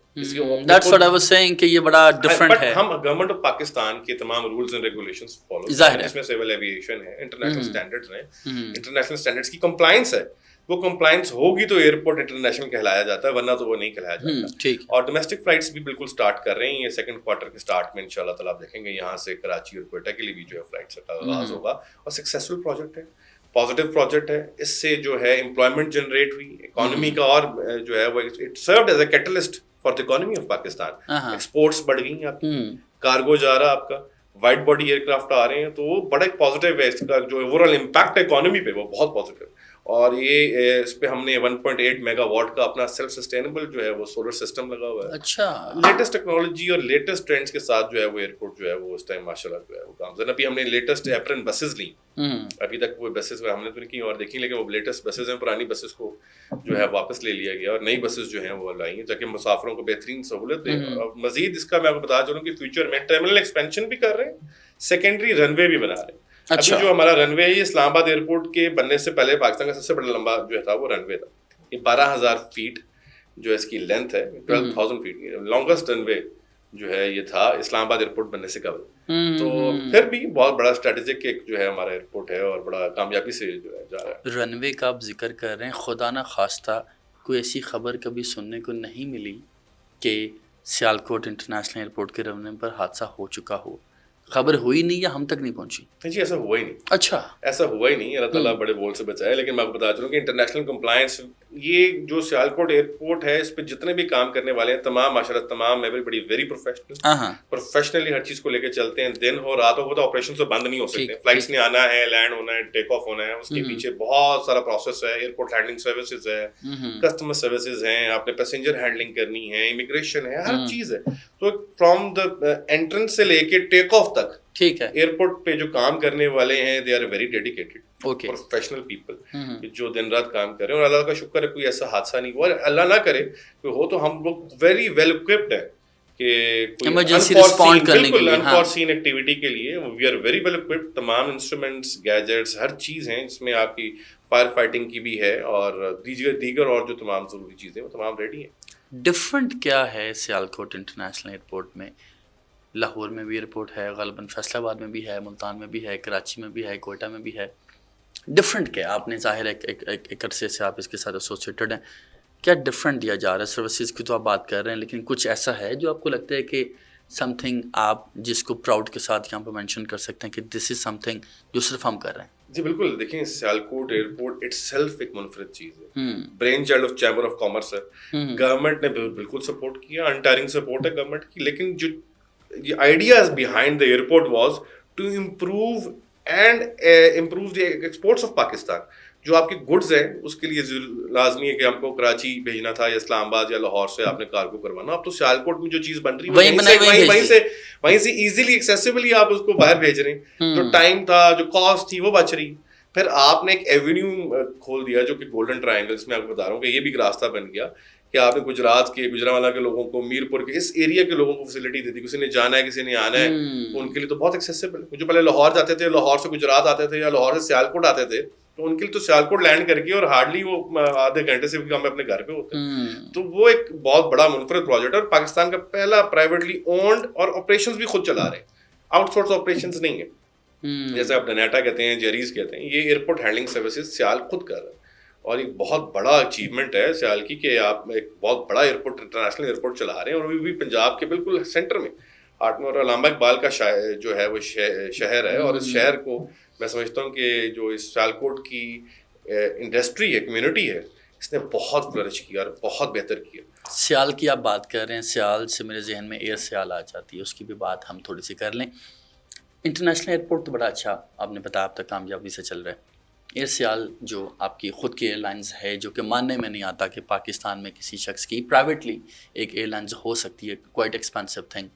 That's what I was saying کہ یہ بڑا ڈفرنٹ ہے. ہم گورنمنٹ آف پاکستان کے تمام رولز اینڈ ریگولیشنز فالو, اس میں سول ایویشن ہے, انٹرنیشنل اسٹینڈرڈز ہیں, انٹرنیشنل اسٹینڈرڈز کی کمپلائنس ہے. وہ کمپلائنس ہوگی تو ایئرپورٹ انٹرنیشنل کہلایا جاتا ہے, ورنہ تو وہ نہیں کہلایا جاتا. اور ڈومیسٹک فلائٹس بھی بالکل اسٹارٹ کر رہے ہیں. یہ سیکنڈ کوارٹر کے اسٹارٹ میں انشاءاللہ تعالیٰ آپ دیکھیں گے یہاں سے کراچی اور کوئٹہ کے لیے بھی جو ہے فلائٹس کا آغاز ہوگا. اور سکسیسفل پروجیکٹ ہے, پازیٹیو پروجیکٹ ہے. اس سے جو ہے امپلائمنٹ جنریٹ ہوئی, اکانومی کا اور جو ہے وہ it served as a catalyst for the economy of Pakistan. Exports بڑھ گئی آپ کی, کارگو جا رہا آپ کا, وائٹ باڈی ایئر کرافٹ آ رہے ہیں, تو وہ بڑا ایک پازیٹیو ہے. اس کا جو اوور آل امپیکٹ ہے اکانومی پہ وہ بہت پازیٹیو. اور یہ اس پہ ہم نے 1.8 میگا واٹ کا اپنا سیلف سسٹینیبل جو ہے وہ سولر سسٹم لگا ہوا ہے. اچھا, لیٹسٹ ٹیکنالوجی اور لیٹسٹ ٹرینڈس کے ساتھ جو ہے وہ ایئرپورٹ جو ہے وہ اس ٹائم ماشاءاللہ جو ہے وہ کام زن. ابھی ہم نے لیٹسٹ ایپرن بسز لی, ابھی تک وہ بسز ہم نے تو نہیں کی اور دیکھی, لیکن وہ لیٹسٹ بسز ہیں. پرانی بسز کو جو ہے واپس لے لیا گیا اور نئی بسز جو ہیں وہ لائی ہیں تاکہ مسافروں کو بہترین سہولت دیں. اور مزید اس کا میں آپ کو بتا چلوں کہ فیوچر میں ٹرمینل ایکسپینشن بھی کر رہے ہیں, سیکنڈری رن وے بھی بنا رہے ہیں. ابھی جو ہمارا رن وے ہے یہ اسلام آباد ایئرپورٹ کے بننے سے پہلے پاکستان کا سب سے بڑا لمبا جو تھا وہ رن وے تھا. یہ 12,000 فیٹ جو اس کی لینتھ ہے, 12,000 فیٹ لانگسٹ رن وے جو ہے یہ تھا اسلام آباد ایئرپورٹ بننے سے قبل. تو پھر بھی بہت بڑا اسٹریٹجک ایک جو ہے ہمارا ایئرپورٹ ہے اور بڑا کامیابی سے جو ہے جا رہا ہے. رن وے کا آپ ذکر کر رہے ہیں, خدا نہ خواستہ کوئی ایسی خبر کبھی سننے کو نہیں ملی کہ سیالکوٹ انٹرنیشنل ایئرپورٹ کے رن وے پر حادثہ ہو چکا ہو؟ خبر ہوئی نہیں یا ہم تک نہیں پہنچی؟ جی ایسا ہوا ہی نہیں. اچھا, ایسا ہوا ہی نہیں, اللہ تعالیٰ بڑے بول سے بچائے. لیکن میں آپ کو بتا چلوں کہ انٹرنیشنل کمپلائنس یہ جو سیالکوٹ ایئرپورٹ ہے اس پہ جتنے بھی کام کرنے والے ہیں تمام ماشاءاللہ تمام ایوری ویری پروفیشنلی ہر چیز کو لے کے چلتے ہیں. دن ہو رات ہو, تو آپریشن سے بند نہیں ہو سکتے. فلائٹس نے آنا ہے, لینڈ ہونا ہے, ٹیک آف ہونا ہے, اس کے پیچھے بہت سارا پروسیس ہے. ایئرپورٹ ہینڈلنگ سروسز ہے, کسٹمر سروسز ہیں, آپ نے پیسنجر ہینڈلنگ کرنی ہے, امیگریشن ہے, ہر چیز ہے. تو فرام دا انٹرنس سے لے کے ٹیک آف تک ٹھیک ہے. ایئرپورٹ پہ جو کام کرنے والے ہیں they are very dedicated professional people جو دن رات کام کر رہے ہیں, اور اللہ کا شکر ہے کوئی ایسا حادثہ نہیں ہوا, اللہ نہ کرے کوئی ہو تو ہم لوگ ویری ویل اکوپڈ ہیں کہ بالکل انفورسین ایکٹیویٹی کے لیے we are very well equipped. تمام انسٹرومنٹس, گیجٹس, ہر چیز ہیں جس میں آپ کی فائر فائٹنگ کی بھی ہے اور دیگر اور جو تمام ضروری چیزیں وہ تمام ریڈی ہیں. ڈفرینٹ کیا ہے سیالکوٹ انٹرنیشنل ایئرپورٹ میں؟ لاہور میں بھی ایئرپورٹ ہے, غالباً فیصل آباد میں بھی ہے, ملتان میں بھی ہے, کراچی میں بھی ہے, کوئٹہ میں بھی ہے. ڈفرینٹ کیا آپ نے, ظاہر ہے ایک عرصے سے آپ اس کے ساتھ ایسوسیٹڈ ہیں, کیا ڈفرینٹ دیا جا رہا ہے؟ سروسز کی تو آپ بات کر رہے ہیں, لیکن کچھ ایسا ہے جو آپ کو لگتا ہے کہ سم تھنگ آپ جس کو پراؤڈ کے ساتھ یہاں پہ مینشن کر سکتے ہیں کہ دس از سم تھنگ جو صرف ہم کر رہے ہیں؟ جی بالکل, دیکھیں سیالکوٹ ایئرپورٹ اٹ سیلف ایک منفرد چیز ہے, brain child of chamber of commerce ہے. گورنمنٹ نے بالکل سپورٹ کیا, انٹائرنگ سپورٹ ہے گورنمنٹ کی, لیکن جو ideas behind the airport was to improve the exports of Pakistan. جو آپ کے گڈز ہیں اس کے لیے لازمی ہے کہ ہم کو کراچی بھیجنا تھا یا اسلام آباد یا لاہور سے آپ نے کارگو کروانا, اب تو سیالکوٹ میں جو چیز بن رہی ہے وہیں سے ایزیلی ایکسیسیبلی آپ اس کو باہر بھیج رہے ہیں. جو ٹائم تھا, جو کاسٹ تھی, وہ بچ رہی. پھر آپ نے ایک ایونیو کھول دیا جو کہ گولڈن ٹرائنگل, اس میں آپ کو بتا رہا ہوں کہ یہ بھی ایک راستہ بن گیا کہ آپ نے گجرات کے, گجرانوالہ کے لوگوں کو, میرپور کے, اس ایریا کے لوگوں کو فیسلٹی دے دی. کسی نے جانا ہے, کسی نے آنا ہے, ان کے لیے تو بہت ایکسیسیبل ہے. جو پہلے لاہور جاتے تھے, لاہور سے گجرات آتے تھے یا لاہور سے سیالکوٹ آتے تھے, تو ان کے لیے تو سیالکوٹ لینڈ کر کے اور ہارڈلی وہ آدھے گھنٹے سے بھی کم اپنے گھر پہ ہوتے ہیں. تو وہ ایک بہت بڑا منفرد پروجیکٹ ہے, اور پاکستان کا پہلا پرائیویٹلی اونڈ, اور آپریشنز بھی خود چلا رہے ہیں, آؤٹ سورس آپریشنز نہیں ہے. جیسے آپ ڈنیٹا کہتے ہیں, جیریز کہتے ہیں, یہ ایئرپورٹ ہینڈلنگ سروسز سیال خود کر رہا ہے. اور ایک بہت بڑا اچیومنٹ ہے سیال کی کہ آپ ایک بہت بڑا ایئرپورٹ, انٹرنیشنل ایئرپورٹ چلا رہے ہیں, اور وہ بھی پنجاب کے بالکل سینٹر میں, ہارٹ میں. اور علامہ اقبال کا جو ہے وہ شہر ہے, اور اس شہر کو میں سمجھتا ہوں کہ جو اس سیالکوٹ کی انڈسٹری ہے, کمیونٹی ہے, اس نے بہت فلرش کیا اور بہت بہتر کیا. سیال کی آپ بات کر رہے ہیں, سیال سے میرے ذہن میں ایئر سیال آ جاتی ہے, اس کی بھی بات ہم تھوڑی سی کر لیں. انٹرنیشنل ایئرپورٹ تو بڑا اچھا آپ نے بتایا اب تک کامیابی سے چل رہا ہے. ایئر سیال جو آپ کی خود کی ایئر لائنز ہے, جو کہ ماننے میں نہیں آتا کہ پاکستان میں کسی شخص کی پرائیویٹلی ایک ایئر لائنز ہو سکتی ہے, کوائٹ ایکسپینسو تھنگ,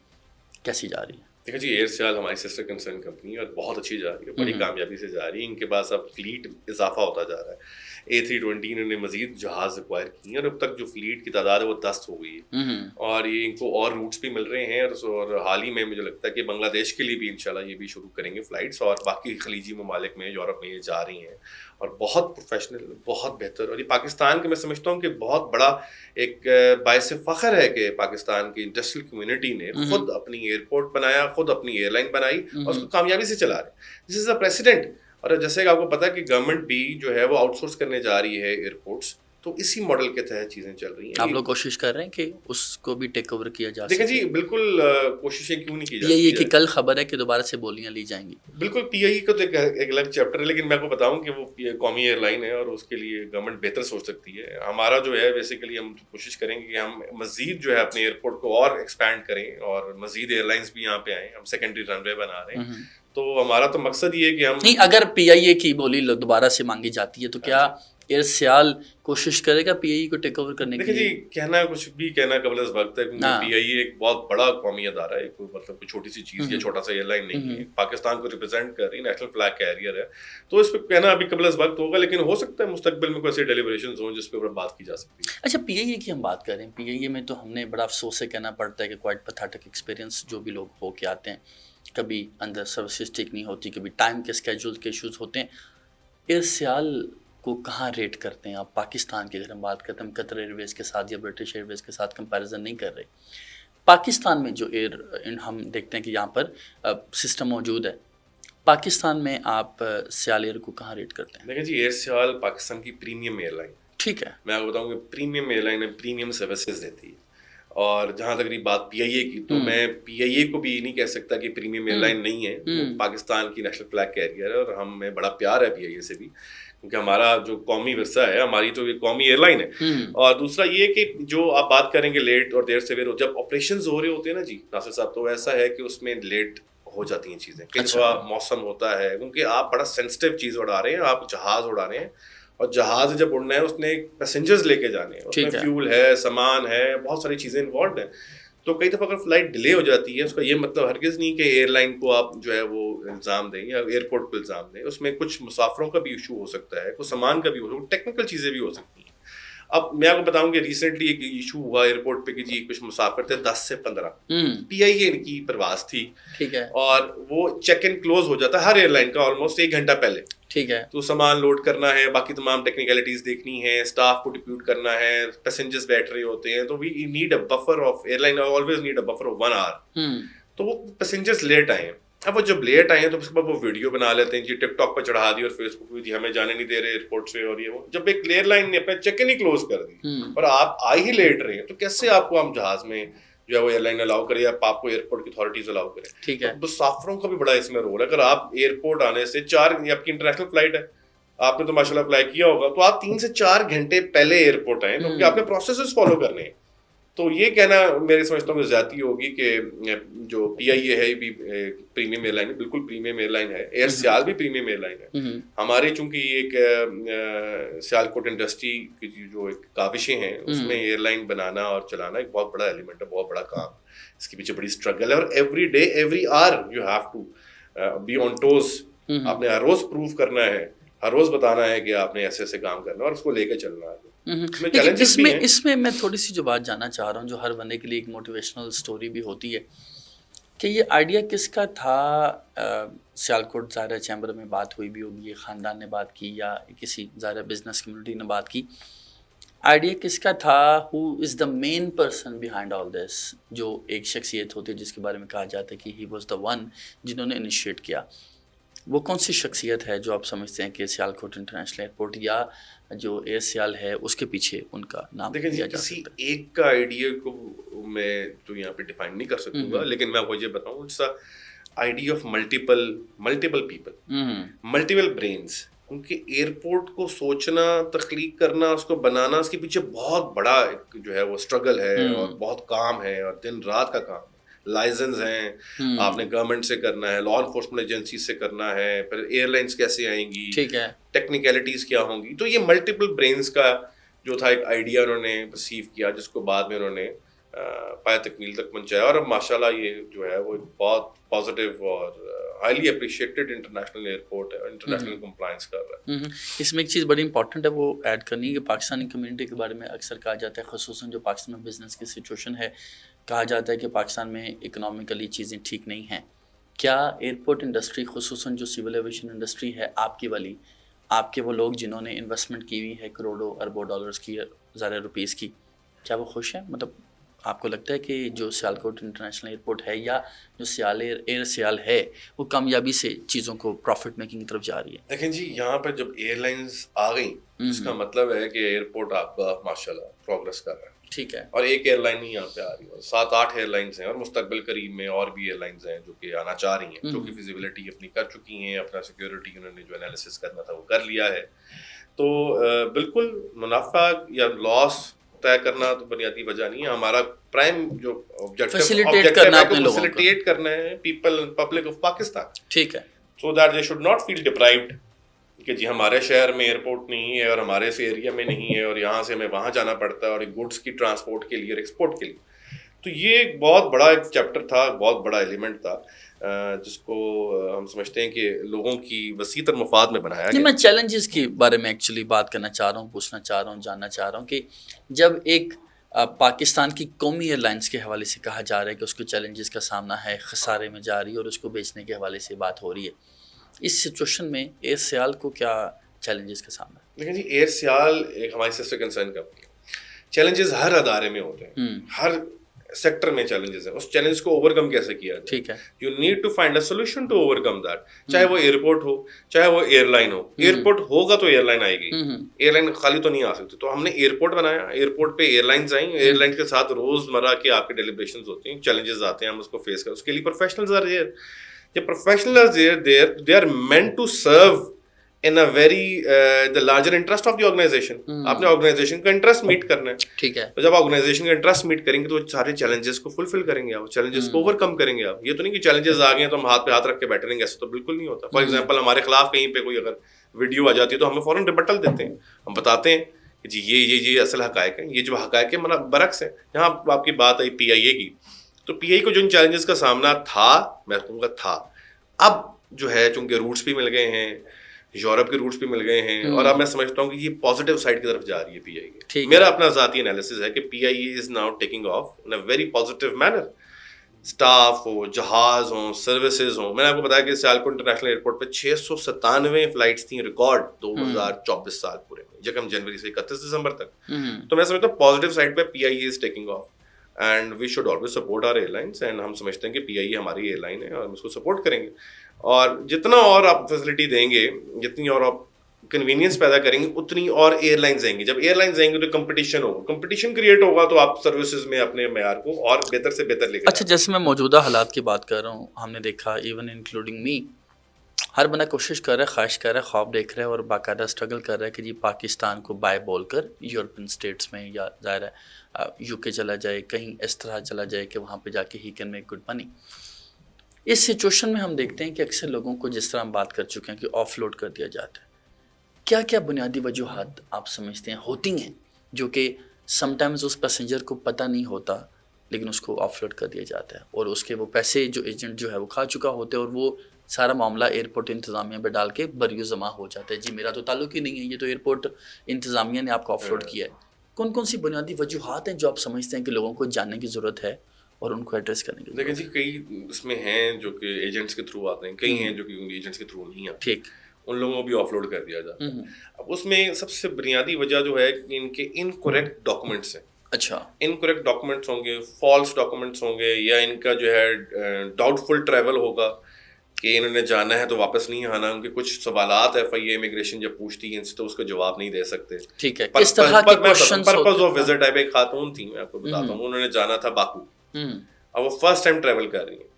کیسی جا رہی ہے؟ دیکھیں جی, ایئر سیال ہماری سسٹر کنسرن کمپنی ہے اور بہت اچھی جا رہی ہے, بڑی کامیابی سے جا رہی ہے. ان کے پاس اب فلیٹ اضافہ ہوتا جا رہا ہے. A320 انہوں نے مزید جہاز ایکوائر کی ہیں, اور اب تک جو فلیٹ کی تعداد ہے وہ 10 ہو گئی ہے, اور یہ ان کو اور روٹس بھی مل رہے ہیں. اور حال ہی میں مجھے لگتا ہے کہ بنگلہ دیش کے لیے بھی انشاءاللہ یہ بھی شروع کریں گے فلائٹس, اور باقی خلیجی ممالک میں, یورپ میں یہ جا رہی ہیں, اور بہت پروفیشنل, بہت بہتر. اور یہ پاکستان کے, میں سمجھتا ہوں کہ بہت بڑا ایک باعث فخر ہے کہ پاکستان کی انڈسٹریل کمیونٹی نے خود اپنی ایئرپورٹ بنایا, خود اپنی ایئر لائن بنائی, اور اس کو کامیابی سے چلا رہے. دس از اے پریسیڈنٹ. اور جیسے کہ آپ کو پتا ہے کہ گورنمنٹ بھی جو ہے وہ آؤٹ سورس کرنے جا رہی ہے ایئرپورٹس, تو اسی ماڈل کے تحت چیزیں چل رہی ہیں. آپ لوگ کوشش کر رہے ہیں کہ اس کو بھی ٹیک اوور کیا جا سکے؟ دیکھیں جی بالکل کوششیں کیوں نہیں کی جاتی. یہ کہ کل خبر ہے کہ دوبارہ سے بولیاں لی جائیں گی. بالکل, پی آئی کا تو ایک الگ چیپٹر ہے, لیکن میں آپ کو بتاؤں کہ وہ قومی ایئر لائن ہے, اور اس کے لیے گورنمنٹ بہتر سوچ سکتی ہے. ہمارا جو ہے بیسیکلی ہم کوشش کریں گے کہ ہم مزید جو ہے اپنے ایئرپورٹ کو اور ایکسپینڈ کریں, اور مزید ایئر لائنس بھی یہاں پہ آئیں. ہم سیکنڈری رن وے بنا رہے ہیں, تو ہمارا تو مقصد یہ ہے کہ ہم نہیں, اگر پی آئی اے کی بولی دوبارہ سے مانگی جاتی ہے تو کیا ایئر سیال کوشش کرے گا پی آئی اے کو ٹیک اوور کرنے کے لیے؟ دیکھیں جی, کہنا کچھ بھی کہنا قبل از وقت ہے, کیونکہ پی آئی اے ایک بہت بڑا قومی ادارہ ہے, کوئی مطلب کوئی چھوٹی سی چیز یا چھوٹا سا ایئر لائن نہیں ہے. پاکستان کو ریپرزینٹ کر رہی, نیشنل فلیگ کیریئر ہے, تو اس پہ کہنا ابھی قبل از وقت ہوگا, لیکن ہو سکتا ہے مستقبل میں کوئی ایسے ڈیلیبریشنز ہوں جس پہ بات کی جا سکتی ہے. اچھا, پی آئی اے کی ہم بات کر رہے ہیں. پی آئی اے میں تو ہم نے بڑا افسوس سے کہنا پڑتا ہے کہ کوائٹ پیتھیٹک ایکسپیرینس, جو بھی لوگ ہو کے آتے ہیں, کبھی اندر سروسز ٹھیک نہیں ہوتی, کبھی ٹائم کے اسکیجول کے ایشوز ہوتے ہیں. ایئر سیال کو کہاں ریٹ کرتے ہیں آپ؟ پاکستان کی اگر ہم بات کرتے ہیں, ہم قطر ایئر ویز کے ساتھ یا برٹش ایئر ویز کے ساتھ کمپیریزن نہیں کر رہے. پاکستان میں جو ہم دیکھتے ہیں کہ یہاں پر سسٹم موجود ہے, پاکستان میں آپ سیال ایئر کو کہاں ریٹ کرتے ہیں؟ دیکھیں جی, ایئر سیال پاکستان کی پریمیم ایئر لائن, ٹھیک ہے, میں آپ کو بتاؤں کہ premium airline premium services دیتی ہے. اور جہاں تک رہی بات پی آئی اے کی, تو میں پی آئی اے کو بھی یہ نہیں کہہ سکتا کہ پریمیم ایئر لائن نہیں ہے. پاکستان کی نیشنل فلیگ کیریئر ہے, اور ہمیں بڑا پیار ہے پی آئی اے سے بھی, کیونکہ ہمارا جو قومی ورثہ ہے, ہماری تو یہ قومی ایئر لائن ہے. اور دوسرا یہ کہ جو آپ بات کریں گے لیٹ اور دیر سویر, جب آپریشنز ہو رہے ہوتے ہیں نا جی ناصر صاحب, تو ایسا ہے کہ اس میں لیٹ ہو جاتی ہیں چیزیں. کئی دفعہ موسم ہوتا ہے, کیونکہ آپ بڑا سینسٹیو چیز اڑا رہے ہیں, آپ جہاز اڑا رہے ہیں, اور جہاز جب اڑنا ہے اس نے پیسنجرز لے کے جانے ہیں, اس میں فیول ہے, سامان ہے, بہت ساری چیزیں انوالوڈ ہیں. تو کئی دفعہ اگر فلائٹ ڈیلے ہو جاتی ہے اس کا یہ مطلب ہرگز نہیں کہ ایئر لائن کو آپ جو ہے وہ الزام دیں یا ایئرپورٹ پہ الزام دیں. اس میں کچھ مسافروں کا بھی ایشو ہو سکتا ہے, کچھ سامان کا بھی ہو سکتا ہے, ٹیکنیکل چیزیں بھی ہو سکتی ہیں. اب میں آپ کو بتاؤں کہ ریسنٹلی ایک ایشو ہوا ایئرپورٹ پہ کہ جی کچھ مسافر تھے 10 سے 15 PIA ان کی پرواز تھی, ٹھیک ہے, اور وہ چیک ان کلوز ہو جاتا ہے ہر ایئر لائن کا آلموسٹ 1 گھنٹہ پہلے, ٹھیک ہے, تو سامان لوڈ کرنا ہے, باقی تمام ٹیکنیکلٹیز دیکھنی ہے, اسٹاف کو ڈپیوٹ کرنا ہے, پیسنجرز بیٹھ رہے ہوتے ہیں, تو we need a buffer of airline always need a buffer of 1 hour. تو وہ پیسنجرز لیٹ آئے ہیں. اب وہ جب لیٹ آئے ہیں تو اس کے بعد وہ ویڈیو بنا لیتے ہیں جی ٹک ٹاک پہ چڑھا دی اور فیس بک پہ جی ہمیں جانے نہیں دے رہے ایئرپورٹ سے, اور یہ وہ جب ایک ایئر لائن نے اپنا چیک ان ہی کلوز کر دی اور آپ آ ہی لیٹ رہے ہیں, تو کیسے آپ کو ہم جہاز میں جو ہے وہ ایئر لائن الاؤ کرے یا آپ کو ایئرپورٹ کی اتھارٹیز الاؤ کرے. ٹھیک ہے, مسافروں کا بھی بڑا اس میں رول ہے. اگر آپ ایئرپورٹ آنے سے 4, آپ کی انٹرنیشنل فلائٹ ہے, آپ نے تو ماشاء اللہ اپلائی کیا ہوگا, تو آپ 3 سے 4 گھنٹے پہلے ایئرپورٹ آئیں کیونکہ آپ نے پروسیسز فالو کرنے ہیں. تو یہ کہنا میرے سمجھتا ہوں کہ زیادتی ہوگی کہ جو PIA ہے بھی پریمیم ایئر لائن ہے, بالکل پریمیم ایئر لائن ہے. ایئر سیال بھی پریمیم ایئر لائن ہے. ہمارے چونکہ ایک سیالکوٹ انڈسٹری کی جو ایک کاوشیں ہیں اس میں ایئر لائن بنانا اور چلانا ایک بہت بڑا ایلیمنٹ ہے, بہت بڑا کام, اس کے پیچھے بڑی اسٹرگل ہے, اور every day every hour you have to be on toes. آپ نے ہر روز پروف کرنا ہے, ہر روز بتانا ہے کہ آپ نے ایسے ایسے کام کرنا ہے اور اس کو لے کے چلنا ہے. اس میں میں تھوڑی سی جو بات جاننا چاہ رہا ہوں, جو ہر بندے کے لیے ایک موٹیویشنل سٹوری بھی ہوتی ہے, کہ یہ آئیڈیا کس کا تھا. سیالکوٹ ظاہر چیمبر میں بات ہوئی بھی ہوگی, خاندان نے بات کی یا کسی ظاہر بزنس کمیونٹی نے بات کی, آئیڈیا کس کا تھا, ہو از دا مین پرسن بیہائنڈ آل دس, جو ایک شخصیت ہوتی ہے جس کے بارے میں کہا جاتا ہے کہ ہی واز دا ون جنہوں نے انیشیٹ کیا. وہ کون سی شخصیت ہے جو آپ سمجھتے ہیں کہ سیالکوٹ انٹرنیشنل ایئرپورٹ یا جو ایئر سیال ہے اس کے پیچھے ان کا نام دیا جا سکتا ہے؟ کسی ایک کا آئیڈیا کو میں تو یہاں پہ ڈیفائن نہیں کر سکوں گا, لیکن میں آپ کو یہ بتاؤں it's idea of multiple people, multiple brains. کیونکہ ایئرپورٹ کو سوچنا, تخلیق کرنا, اس کو بنانا, اس کے پیچھے بہت بڑا جو ہے وہ اسٹرگل ہے اور بہت کام ہے اور دن رات کا کام ہے. لائسنس ہیں, آپ نے گورنمنٹ سے کرنا ہے, لا انفورسمنٹ ایجنسی سے کرنا ہے, پھر ایئر لائنس کیسے آئیں گی, ٹھیک ہے, ٹیکنیکلٹیز کیا ہوں گی. تو یہ ملٹیپل برینس کا جو تھا ایک آئیڈیا انہوں نے پرسیو کیا, جس کو بعد میں انہوں نے پایہ تکمیل تک پہنچایا, اور اب ماشاء اللہ یہ جو ہے وہ بہت پازیٹیو اور ہائیلی اپریشیٹڈ انٹرنیشنل ایئرپورٹ ہے, انٹرنیشنل کمپلائنس کر رہا ہے. اس میں ایک چیز بڑی امپورٹنٹ ہے وہ ایڈ کرنی ہے کہ پاکستانی کمیونٹی کے بارے میں اکثر کہا جاتا ہے, خصوصاً جو پاکستان میں بزنس کی سچویشن ہے, کہا جاتا ہے کہ پاکستان میں اکنامیکلی چیزیں ٹھیک نہیں ہیں. کیا ایئرپورٹ انڈسٹری, خصوصاً جو سول ایویشن انڈسٹری ہے آپ کی والی, آپ کے وہ لوگ جنہوں نے انویسٹمنٹ کی ہوئی ہے کروڑوں اربوں ڈالرز کی, ہزاروں روپیز کی, کیا وہ خوش ہیں؟ مطلب آپ کو لگتا ہے کہ جو سیالکوٹ انٹرنیشنل ایئرپورٹ ہے یا جو ایئر سیال ہے وہ کامیابی سے چیزوں کو پروفٹ میکنگ کی طرف جا رہی ہے؟ دیکھیں جی, یہاں پر جب ایئر لائنز آ گئیں اس کا مطلب ہے کہ ایئرپورٹ آپ کا ماشاء اللہ پروگرس کر رہا ہے. ٹھیک ہے, اور ایک ایئر لائن نہیں یہاں پہ آ رہی ہے, 7-8 ایئر لائنس ہیں, اور مستقبل قریب میں اور بھی ایئر لائنس ہیں جو کہ آنا چاہ رہی ہیں, جو کہ فیزیبلٹی اپنی کر چکی ہیں, اپنا سیکیورٹی انہوں نے جو انالیسس کرنا تھا وہ کر لیا ہے. تو بالکل منافع یا لاس طے کرنا تو بنیادی وجہ نہیں ہے. ہمارا پرائم جو فیسیلیٹیٹ کرنا ہے اپنے لوگوں کو, فیسیلیٹیٹ کرنا ہے پیپل پبلک آف پاکستان. ٹھیک ہے, so that they should not feel deprived کہ جی ہمارے شہر میں ایئرپورٹ نہیں ہے اور ہمارے اس ایریا میں نہیں ہے اور یہاں سے ہمیں وہاں جانا پڑتا ہے اور گڈس کی ٹرانسپورٹ کے لیے اور ایکسپورٹ کے لیے. تو یہ ایک بہت بڑا ایک چیپٹر تھا, بہت بڑا ایلیمنٹ تھا, جس کو ہم سمجھتے ہیں کہ لوگوں کی وسیع تر مفاد میں بنایا گیا. میں چیلنجز کے بارے میں ایکچولی بات کرنا چاہ رہا ہوں, پوچھنا چاہ رہا ہوں, جاننا چاہ رہا ہوں کہ جب ایک پاکستان کی قومی ایئر لائنس کے حوالے سے کہا جا رہا ہے کہ اس کو چیلنجز کا سامنا ہے, خسارے میں جا رہی ہے اور اس کو بیچنے کے حوالے سے بات ہو رہی ہے, اس سچویشن میں ایئر سیال کو کیا چیلنجز کا سامنا ہے؟ لیکن جی ایئر سیال ایک ہماری سسٹر کنسرن کمپنی ہے. چیلنجز ہر ادارے میں ہوتے ہیں, ہر سیکٹر میں چیلنجز ہیں. اس چیلنج کو اوور کم کیسے کیا جائے, ٹھیک ہے, you need to find a solution to overcome that. چاہے وہ ایئرپورٹ ہو, چاہے وہ ایئر لائن ہو. ایئرپورٹ ہوگا تو ایئر لائن آئے گی, ایئر لائن خالی تو نہیں آ سکتی. تو ہم نے ایئرپورٹ بنایا, ایئرپورٹ پہ ایئر لائنز آئیں, ایئر لائن کے ساتھ روز مرہ کے آپ کے ڈیلیبریشنز ہوتے ہیں, چیلنجز آتے ہیں, ہم اس کو فیس کریں. اس کے لیے professionals are there. The professionals they are meant to serve in a very the larger interest of the organization. آپ نے آرگنائزیشن کا انٹرسٹ میٹ کرنا ہے. ٹھیک ہے, تو جب آرگنائزیشن کا انٹرسٹ میٹ کریں گے تو سارے چیلنجز کو فلفل کریں گے, آپ چیلنجز کو اوور کم کریں گے. آپ یہ تو نہیں کہ چیلنجز آ گئے ہیں تو ہم ہاتھ پہ ہاتھ رکھ کے بیٹھے رہیں گے, ایسا تو بالکل نہیں ہوتا. فار ایگزامپل ہمارے خلاف کہیں پہ کوئی اگر ویڈیو آ جاتی ہے تو ہمیں فوراً ریبٹل دیتے ہیں, ہم بتاتے ہیں کہ جی یہ اصل حقائق ہیں. یہ جو حقائق ہیں مطلب برعکس ہیں. جہاں آپ کی بات آئی پی آئی اے کی, تو پی آئی کو جن چیلنجز کا سامنا تھا, میں کہوں گا تھا, اب جو ہے چونکہ روٹس بھی مل گئے ہیں, یورپ کے روٹس بھی مل گئے ہیں, اور اب میں سمجھتا ہوں کہ یہ پازیٹیو سائڈ کی طرف جا رہی ہے پی آئی اے. میرا اپنا ذاتی انالیسس ہے کہ P I A is now taking off in a very positive manner. Staff ہو, جہاز ہوں, سروسز ہوں. میں نے آپ کو بتایا کہ سیالکوٹ انٹرنیشنل ایئرپورٹ پہ 697 فلائٹس تھیں ریکارڈ 2024 سال پورے میں, یکم جنوری سے 31 دسمبر تک. تو میں سمجھتا ہوں پازیٹیو سائڈ پہ P I A is taking off, and we should always support our ایئر لائنس. اینڈ ہم سمجھتے ہیں کہ پی آئی اے ہماری ایئر لائن ہے اور ہم اس کو سپورٹ کریں گے, اور جتنا اور آپ فیسلٹی دیں گے, جتنی اور آپ کنوینئنس پیدا کریں گے, اتنی اور ایئر لائنز آئیں گی. جب ایئر لائنز آئیں گے تو کمپٹیشن ہوگا, کمپٹیشن کریٹ ہوگا تو آپ سروسز میں اپنے معیار کو اور بہتر سے بہتر لے کے. اچھا, جیسے میں موجودہ حالات کی بات کر رہا ہوں, ہم نے دیکھا ایون انکلوڈنگ می, ہر بندہ کوشش کر رہا ہے, خواہش کر رہا ہے, خواب دیکھ رہا ہے اور باقاعدہ اسٹرگل کر رہا ہے کہ جی پاکستان کو بائے بول کر یورپین اسٹیٹس میں, یا ظاہر ہے یو کے چلا جائے, کہیں اس طرح چلا جائے کہ وہاں پہ جا کے ہی کین میک گڈ منی. اس سچویشن میں ہم دیکھتے ہیں کہ اکثر لوگوں کو, جس طرح ہم بات کر چکے ہیں کہ آف لوڈ کر دیا جاتا ہے, کیا کیا بنیادی وجوہات آپ سمجھتے ہیں ہوتی ہیں جو کہ سم ٹائمز اس پیسنجر کو پتہ نہیں ہوتا لیکن اس کو آف لوڈ کر دیا جاتا ہے, اور اس کے وہ پیسے جو ایجنٹ جو ہے وہ کھا چکا ہوتے ہیں, اور وہ سارا معاملہ ایئرپورٹ انتظامیہ پہ ڈال کے بریو جمع ہو جاتا ہے, جی میرا تو تعلق ہی نہیں ہے, یہ تو ایئرپورٹ انتظامیہ نے آپ کو آف لوڈ کیا ہے. کون کون سی بنیادی وجوہات ہیں جو آپ سمجھتے ہیں کہ لوگوں کو جاننے کی ضرورت ہے اور ان کو ایڈریس کرنے کی ضرورت ہے؟ لیکن جی کئی اس میں ہیں جو کہ ایجنٹس کے تھرو آتے ہیں, کئی ہیں جو کہ ایجنٹس کے تھرو نہیں آتے, ٹھیک, ان لوگوں کو بھی آف لوڈ کر دیا جاتا ہے. اب اس میں سب سے بنیادی وجہ جو ہے کہ ان کے انکریکٹ ڈاکومنٹس ہیں. اچھا, انکریکٹ ڈاکومنٹس ہوں گے, فالس ڈاکومنٹس ہوں گے, یا ان کا جو ہے ڈاؤٹ فل ٹریول ہوگا کہ انہوں نے جانا ہے تو واپس نہیں آنا. ان کے کچھ سوالات ایف آئی اے امیگریشن جب پوچھتی ہے ان سے تو اس کا جواب نہیں دے سکتے. ٹھیک ہے, کس طرح کے کوسچنز ہوتے ہیں؟ پرپز آف وزٹ ایک خاتون تھی, میں آپ کو بتاتا ہوں, انہوں نے جانا تھا باکو, اب وہ فرسٹ ٹائم ٹریول کر رہی ہیں.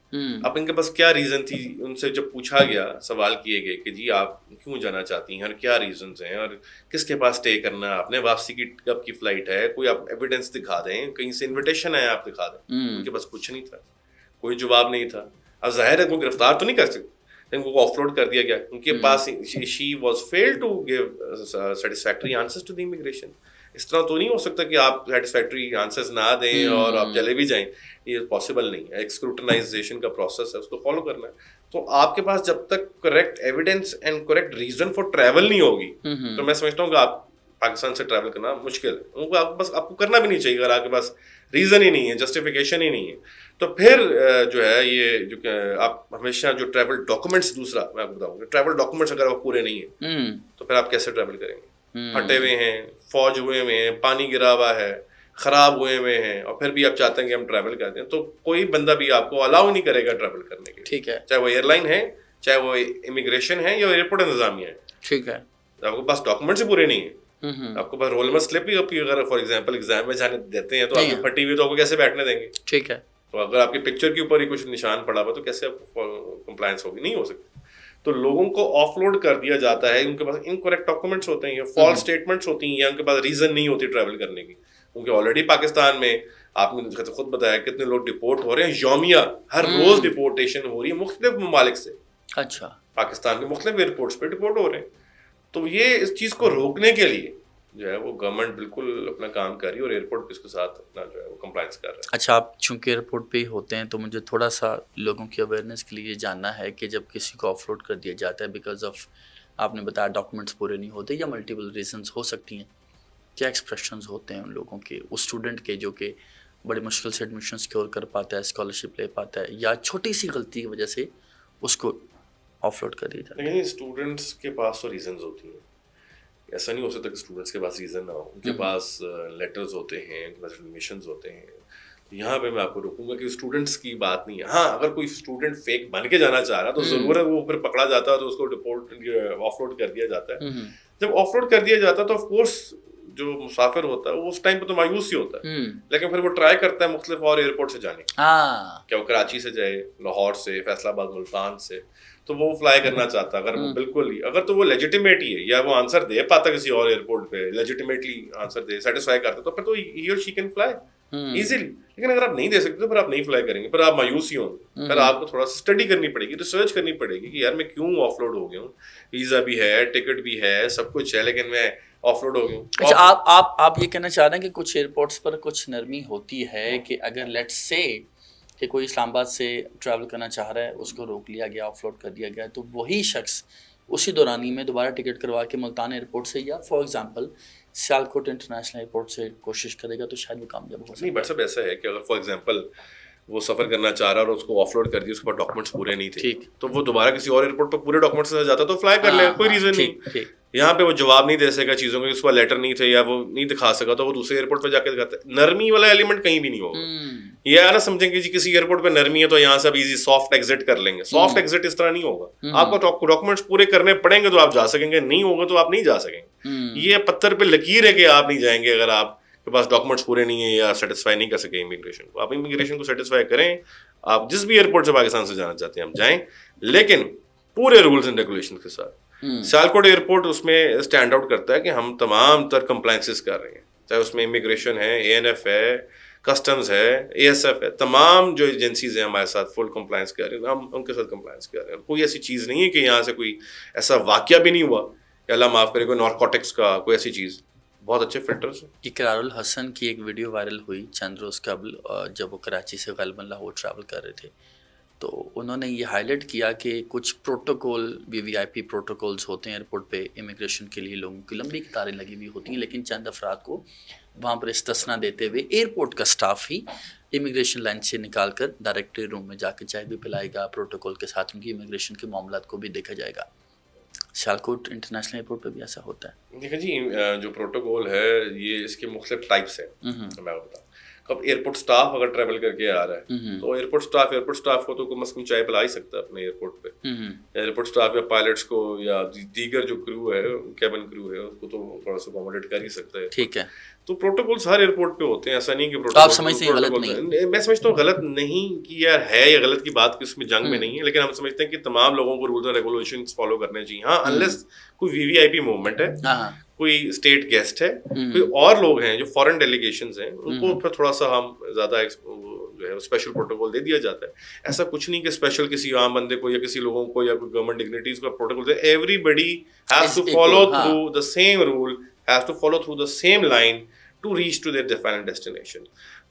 اب ان کے پاس کیا ریزن تھی, ان سے جب پوچھا گیا, سوال کیے گئے کہ جی آپ کیوں جانا چاہتی ہیں اور کیا ریزنز ہیں اور کس کے پاس اسٹے کرنا ہے, آپ نے واپسی کی کب کی فلائٹ ہے, کوئی آپ ایویڈنس دکھا دیں, کہیں سے انویٹیشن ہے آپ دکھا دیں. ان کے پاس کچھ نہیں تھا, کوئی جواب نہیں تھا. اب ظاہر ہے کوئی گرفتار تو نہیں کر سکتے, ان کو آف لوڈ کر دیا گیا. ان کے پاس she was fail to give satisfactory answers to the immigration. اس طرح تو نہیں ہو سکتا کہ آپ سیٹسفیکٹری آنسرز نہ دیں اور آپ چلے بھی جائیں, یہ پاسبل نہیں ہے. ایک اسکروٹنائزیشن کا پروسیس ہے, اس کو فالو کرنا ہے. تو آپ کے پاس جب تک correct evidence and correct reason for travel نہیں ہوگی تو میں سمجھتا ہوں کہ آپ پاکستان سے ٹریول کرنا مشکل ہے. آپ کو کرنا بھی نہیں چاہیے اگر آپ کے پاس ریزن ہی نہیں ہے, جسٹیفیکیشن ہی نہیں ہے. تو پھر جو ہے یہ جو کہ آپ ہمیشہ جو ٹریول ڈاکومنٹس, دوسرا میں آپ کو بتاؤں گا, ٹریول ڈاکومنٹس اگر آپ پورے نہیں ہیں تو پھر آپ کیسے ٹریول کریں گے؟ پھٹے ہوئے ہیں, فوج ہوئے ہوئے ہیں, پانی گرا ہوا ہے, خراب ہوئے ہوئے ہیں, اور پھر بھی آپ چاہتے ہیں کہ ہم ٹریول کرتے ہیں, تو کوئی بندہ بھی آپ کو الاؤ نہیں کرے گا ٹریول کرنے کے. ٹھیک ہے, چاہے وہ ایئر لائن ہے, چاہے وہ امیگریشن ہے یا ایئرپورٹ انتظامیہ ہے. ٹھیک ہے, آپ کے پاس ڈاکومنٹس ہی پورے نہیں ہیں, آپ کے پاس رول نمبر سلپ بھی اگر فار ایگزامپل ایگزام میں جانے دیتے ہیں تو آپ کی پھٹی ہوئی تو آپ کو کیسے بیٹھنے دیں گے؟ ٹھیک ہے, تو اگر آپ کی پکچر کے اوپر ہی کچھ نشان پڑا ہوا تو کیسے آپ کو کمپلائنس ہوگی؟ نہیں ہو سکتی. تو لوگوں کو آف لوڈ کر دیا جاتا ہے, ان کے پاس انکریکٹ ڈاکومنٹس ہوتے ہیں یا فالس اسٹیٹمنٹس ہوتی ہیں, یا ان کے پاس ریزن نہیں ہوتی ٹریول کرنے کی. کیونکہ آلریڈی پاکستان میں آپ نے خود بتایا کتنے لوگ ڈپورٹ ہو رہے ہیں یومیہ, ہر روز ڈپورٹیشن ہو رہی ہے مختلف ممالک سے. اچھا, پاکستان کے مختلف ایئرپورٹس پہ ڈپورٹ ہو رہے ہیں. تو یہ اس چیز کو روکنے کے لیے جو ہے وہ گورنمنٹ بالکل اپنا کام کر رہی ہے, اور ایئرپورٹ اس کے ساتھ اپنا جو ہے وہ کمپلائنس کر رہا ہے. اچھا, آپ چونکہ ایئرپورٹ پہ ہی ہوتے ہیں تو مجھے تھوڑا سا لوگوں کی اویئرنیس کے لیے جاننا ہے کہ جب کسی کو آف لوڈ کر دیا جاتا ہے بیکاز آف, آپ نے بتایا ڈاکومنٹس پورے نہیں ہوتے یا ملٹیپل ریزنس ہو سکتی ہیں, کیا ایکسپریشنز ہوتے ہیں ان لوگوں کے, اس اسٹوڈنٹ کے جو کہ بڑی مشکل سے ایڈمیشن سیکور کر پاتا ہے, اسکالرشپ لے پاتا ہے, یا چھوٹی سی غلطی کی وجہ سے اس کو آف لوڈ کر دیا جاتا ہے؟ لیکن اسٹوڈنٹس کے پاس تو ریزنز ہوتی ہیں, ایسا نہیں ہو سکتا کہ اسٹوڈنٹس کے پاس ریزن نہ ہو. ان کے پاس لیٹرز ہوتے ہیں, ان کے پاس ایڈمیشنز ہوتے ہیں. یہاں پہ میں آپ کو روکوں گا کہ اسٹوڈنٹس کی بات نہیں ہے. ہاں, اگر کوئی اسٹوڈنٹ فیک بن کے جانا چاہ رہا تو ضرور ہے وہ پھر پکڑا جاتا ہے تو اس کو ڈپورٹ آف لوڈ کر دیا جاتا ہے. جب آف لوڈ کر دیا جاتا ہے تو آف کورس جو مسافر ہوتا ہے وہ اس ٹائم پہ تو مایوس ہی ہوتا ہے, لیکن پھر وہ ٹرائی کرتا ہے مختلف اور ایئرپورٹ سے جانے کی. کیا وہ کراچی سے جائے, لاہور سے, فیصل آباد, ملتان سے, تو وہ فلائی کرنا چاہتا. اگر وہ بالکل ہی اگر تو وہ لیجیٹیمیٹ ہی ہے یا وہ آنسر دے پاتا کسی اور ایئرپورٹ پہ, لیجیٹیمیٹلی آنسر دے, سیٹسفائی کرتا, تو پھر تو ہی اور شی کین فلائی ایزیلی. لیکن اگر آپ نہیں دے سکتے تو پھر آپ نہیں فلائی کریں گے, پھر آپ مایوس ہی ہوں گے. پھر آپ کو تھوڑا سا اسٹڈی کرنی پڑے گی, ریسرچ کرنی پڑے گی کہ یار میں کیوں آف لوڈ ہو گیا ہوں, ویزا بھی ہے, ٹکٹ بھی ہے, سب کچھ ہے, لیکن میں آف لوڈ ہو گئی. اچھا آپ یہ کہنا چاہ رہے ہیں کہ کچھ ایئرپورٹس پر کچھ نرمی ہوتی ہے کہ اگر لیٹس سے کہ کوئی اسلام آباد سے ٹریول کرنا چاہ رہا ہے, اس کو روک لیا گیا, آف لوڈ کر دیا گیا, تو وہی شخص اسی دورانی میں دوبارہ ٹکٹ کروا کے ملتان ایئرپورٹ سے یا for example Sialkot international airport سے کوشش کرے گا تو شاید وہ کامیاب ہو سکے. نہیں بٹ صاحب ایسا ہے کہ اگر فار ایگزامپل وہ سفر کرنا چاہ رہا اور اس کو آف لوڈ کر دیا, اس کے پاس ڈاکومنٹس پورے نہیں تھے, تو وہ دوبارہ کسی اور ایئرپورٹ پہ پورے ڈاکومنٹس کے ساتھ جاتا تو فلائی کر لے, کوئی ریزن نہیں. یہاں پہ وہ جواب نہیں دے سکا چیزوں کے, اس کا لیٹر نہیں تھے یا وہ نہیں دکھا سکا, تو وہ دوسرے ایئرپورٹ پہ جا کے دکھاتا ہے. نرمی والا ایلیمنٹ کہیں بھی نہیں ہوگا. یہ نہ سمجھیں کہ جی کسی ایئرپورٹ پہ نرمی ہے تو یہاں سے اب ایزی سافٹ ایگزٹ کر لیں گے. سافٹ ایگزٹ اس طرح نہیں ہوگا. آپ کو ڈاکومنٹس پورے کرنے پڑیں گے تو آپ جا سکیں گے, نہیں ہوگا تو آپ نہیں جا سکیں گے. یہ پتھر پہ لکیر ہے کہ آپ نہیں جائیں گے اگر آپ کے پاس ڈاکومنٹس پورے نہیں ہیں یا سیٹسفائی نہیں کر سکے امیگریشن کو. آپ امیگریشن کو سیٹسفائی کریں, آپ جس بھی ایئرپورٹ سے پاکستان سے جانا چاہتے ہیں ہم جائیں, لیکن پورے رولز اینڈ ریگولیشن کے ساتھ. سیالکوٹ ایئرپورٹ اس میں اسٹینڈ آؤٹ کرتا ہے کہ ہم تمام تر کمپلائنسز کر رہے ہیں, چاہے اس میں امیگریشن ہے, اے این ایف ہے, کسٹمز ہے, اے ایس ایف ہے, تمام جو ایجنسیز ہیں ہمارے ساتھ فل کمپلائنس کر رہے ہیں, ہم ان کے ساتھ کمپلائنس کر رہے ہیں. کوئی ایسی چیز نہیں ہے کہ یہاں سے کوئی ایسا واقعہ بھی نہیں ہوا کہ اللہ معاف کرے کوئی نارکوٹکس کا کوئی ایسی چیز. بہت اچھے فلٹرز ہیں. اقرار الحسن کی ایک ویڈیو وائرل ہوئی چند روز قبل جب وہ کراچی سے غالباً لاہور ٹریول کر رہے تھے, تو انہوں نے یہ ہائی لائٹ کیا کہ کچھ پروٹوکول وی وی آئی پی پروٹوکولز ہوتے ہیں ایئرپورٹ پہ امیگریشن کے لیے, لوگوں کی لمبی قطاریں لگی ہوئی ہوتی ہیں, لیکن چند افراد کو وہاں پر استثنا دیتے ہوئے ایئرپورٹ کا سٹاف ہی امیگریشن لائن سے نکال کر ڈائریکٹری روم میں جا کے چائے بھی پلائے گا, پروٹوکول کے ساتھ ان کی امیگریشن کے معاملات کو بھی دیکھا جائے گا. سیالکوٹ انٹرنیشنل ایئرپورٹ پہ بھی ایسا ہوتا ہے. دیکھیں جی جو پروٹوکول ہے یہ اس کے مختلف ٹائپس ہیں. میں بتاؤں اب ایئرپورٹ سٹاف اگر ٹریول کر کے آ رہا ہے تو ایئرپورٹ سٹاف کو تو کم از کم چائے پلا ہی سکتا ہے اپنے ایئرپورٹ پہ. ایئرپورٹ سٹاف یا پائلٹس کو یا دیگر جو کرو ہے, کیبن کرو ہے, اس کو تو تھوڑا سا اکوموڈیٹ کر ہی سکتا ہے. ٹھیک ہے. تو پروٹوکولس ہر ایئرپورٹ پہ ہوتے ہیں, ایسا نہیں کہ آپ سمجھتے ہیں غلط نہیں. میں سمجھتا ہوں غلط نہیں کہ یار ہے یا غلط کی بات اس میں جنگ میں نہیں ہے, لیکن ہم سمجھتے ہیں کہ تمام لوگوں کو رولز اور ریگولیشنز فالو کرنے چاہیے. ہاں انلیس کوئی وی وی آئی پی موومنٹ ہے, کوئی اسٹیٹ گیسٹ ہے, کوئی اور لوگ ہیں جو فارن ڈیلیگیشنز ہیں, ان کو پھر تھوڑا سا ہم زیادہ جو ہے اسپیشل پروٹوکول دے دیا جاتا ہے. ایسا کچھ نہیں کہ اسپیشل کسی عام بندے کو یا کسی لوگوں کو یا کوئی گورنمنٹ ڈگنیٹیز کا پروٹوکول ہے. Everybody has to follow through the same rule, has to follow through the same line to reach to their defined destination.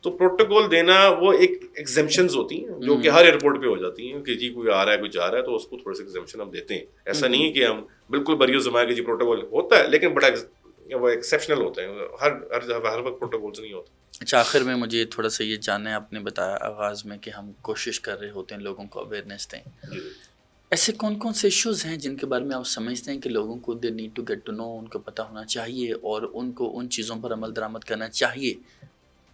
تو پروٹوکول دینا وہ ایک ایگزمپشنز ہوتی ہیں جو کہ ہر ایئرپورٹ پہ ہو جاتی ہیں کہ جی کوئی آ رہا ہے کوئی جا رہا ہے تو اس کو تھوڑے سے ایگزمپشن ہم دیتے ہیں. ایسا نہیں ہے کہ ہم بالکل بریو زمانے کے جی پروٹوکول ہوتا ہے, لیکن بڑا وہ ایکسیپشنل ہوتے ہیں, ہر وقت پروٹوکولز نہیں ہوتے. اچھا آخر میں مجھے تھوڑا سا یہ جاننا ہے, آپ نے بتایا آغاز میں کہ ہم کوشش کر رہے ہوتے ہیں لوگوں کو اویئرنیس دیں. ایسے کون کون سے ایشوز ہیں جن کے بارے میں آپ سمجھتے ہیں کہ لوگوں کو they need to get to know, ان کو پتہ ہونا چاہیے اور ان کو ان چیزوں پر عمل درآمد کرنا چاہیے,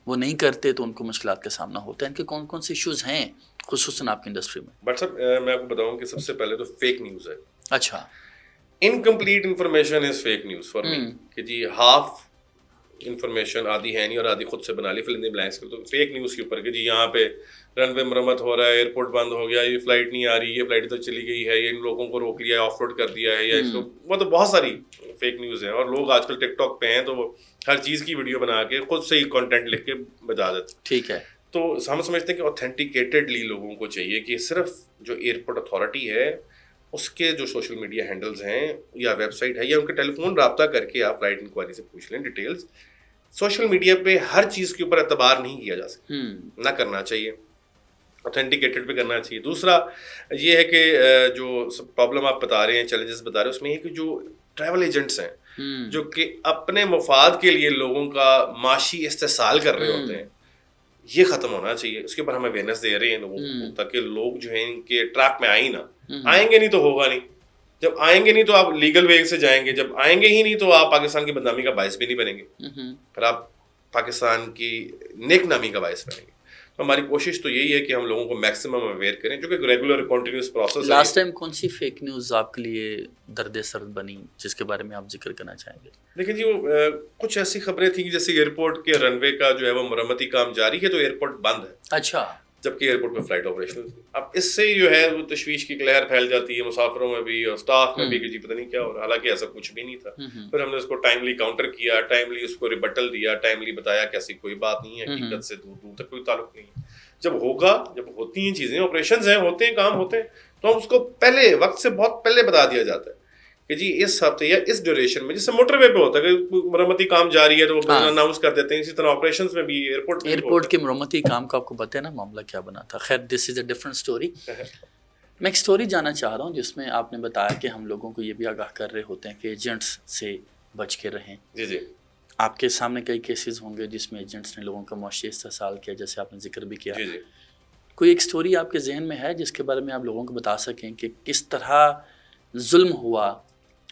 وہ نہیں کرتے تو ان کو مشکلات کا سامنا ہوتا ہے. ان کے کون کون سے ایشوز ہیں خصوصاً آپ کی انڈسٹری میں؟ بٹ صاحب میں آپ کو بتاؤں کہ سب سے پہلے تو فیک نیوز ہے. اچھا, incomplete information is fake news for me, کہ جی ہاف انفارمیشن آدھی ہے نہیں اور آدھی خود سے بنا لی فل ان دی بلینکس. تو فیک نیوز کے اوپر کہ جی یہاں پہ رن وے مرمت ہو رہا ہے, ایئرپورٹ بند ہو گیا, یہ فلائٹ نہیں آ رہی, یہ فلائٹ تو چلی گئی ہے, یہ ان لوگوں کو روک لیا ہے, آف لوڈ کر دیا ہے, یا اس کو مطلب بہت ساری فیک نیوز ہیں. اور لوگ آج کل ٹک ٹاک پہ ہیں تو وہ ہر چیز کی ویڈیو بنا کے خود سے ہی کانٹینٹ لکھ کے بتا دیتے. ٹھیک ہے. تو ہم سمجھتے ہیں کہ اوتھینٹیکیٹڈلی لوگوں کو چاہیے کہ صرف جو ایئرپورٹ اتھارٹی ہے اس کے جو سوشل میڈیا ہینڈلز ہیں یا ویب سائٹ ہے یا ان کے ٹیلی فون رابطہ کر کے آپ فلائٹ انکوائری سے پوچھ لیں ڈیٹیلز. سوشل میڈیا پہ ہر چیز کے اوپر اعتبار نہیں کیا جا سکتا, نہ کرنا چاہیے, اوتھینٹیکیٹڈ پہ کرنا چاہیے. دوسرا یہ ہے کہ جو پرابلم آپ بتا رہے ہیں, چیلنجز بتا رہے ہیں, اس میں یہ کہ جو ٹریول ایجنٹس ہیں جو کہ اپنے مفاد کے لیے لوگوں کا معاشی استحصال کر رہے ہوتے ہیں, یہ ختم ہونا چاہیے. اس کے اوپر ہم اویئرنیس دے رہے ہیں لوگوں کو تاکہ لوگ جو ہیں ان کے ٹریپ میں آئیں گے نہیں تو ہوگا نہیں. جب آئیں گے نہیں تو آپ لیگل وے سے جائیں گے, جب آئیں گے ہی نہیں تو آپ پاکستان کی بدنامی کا باعث بھی نہیں بنیں گے, پھر آپ پاکستان کی نیک نامی کا باعث بنیں گے. تو ہماری کوشش تو یہی ہے کہ ہم لوگوں کو میکسیمم اویئر کریں, جو کہ ریگولر کنٹینیوس پروسیس ہے. لاسٹ ٹائم کون سی فیک نیوز آپ کے لیے درد سرد بنی جس کے بارے میں آپ ذکر کرنا چاہیں گے؟ دیکھیں جی وہ کچھ ایسی خبریں تھیں جیسے ایئرپورٹ کے رن وے کا جو ہے وہ مرمتی کام جاری ہے تو ایئرپورٹ بند ہے. اچھا. جبکہ ایئرپورٹ میں فلائٹ آپریشن. اب اس سے جو ہے وہ تشویش کی لہر پھیل جاتی ہے مسافروں میں بھی اور اسٹاف میں بھی کہ جی پتہ نہیں کیا ہو رہا, حالانکہ ایسا کچھ بھی نہیں تھا. پھر ہم نے اس کو ٹائملی کاؤنٹر کیا, ٹائملی اس کو ریبٹل دیا, ٹائملی بتایا کہ ایسی کوئی بات نہیں ہے, حقیقت سے دور دور تک کوئی تعلق نہیں ہے. جب ہوگا, جب ہوتی ہیں چیزیں, آپریشنز ہیں, ہوتے ہیں, کام ہوتے ہیں, تو ہم اس کو پہلے وقت سے بہت پہلے بتا دیا جاتا ہے کہ جی اس ہفتے یا اس ڈیوریشن میں، جیسے موٹر وے پہ ہوتا ہے کہ مرمتی کام جاری ہے تو وہ اناؤنس کر دیتے ہیں، اسی طرح آپریشنز میں بھی ایئرپورٹ کے مرمتی کام کا آپ کو پتہ ہے نا معاملہ کیا بنا تھا. خیر دس از اے ڈفرنٹ اسٹوری. میں ایک اسٹوری جاننا چاہ رہا ہوں جس میں آپ نے بتایا کہ ہم لوگوں کو یہ بھی آگاہ کر رہے ہوتے ہیں کہ ایجنٹس سے بچ کے رہیں. جی جی آپ کے سامنے کئی کیسز ہوں گے جس میں ایجنٹس نے لوگوں کا معاشی استحصال کیا، جیسے آپ نے ذکر بھی کیا. جی جی کوئی ایک اسٹوری آپ کے ذہن میں ہے جس کے بارے میں آپ لوگوں کو بتا سکیں کہ کس طرح ظلم ہوا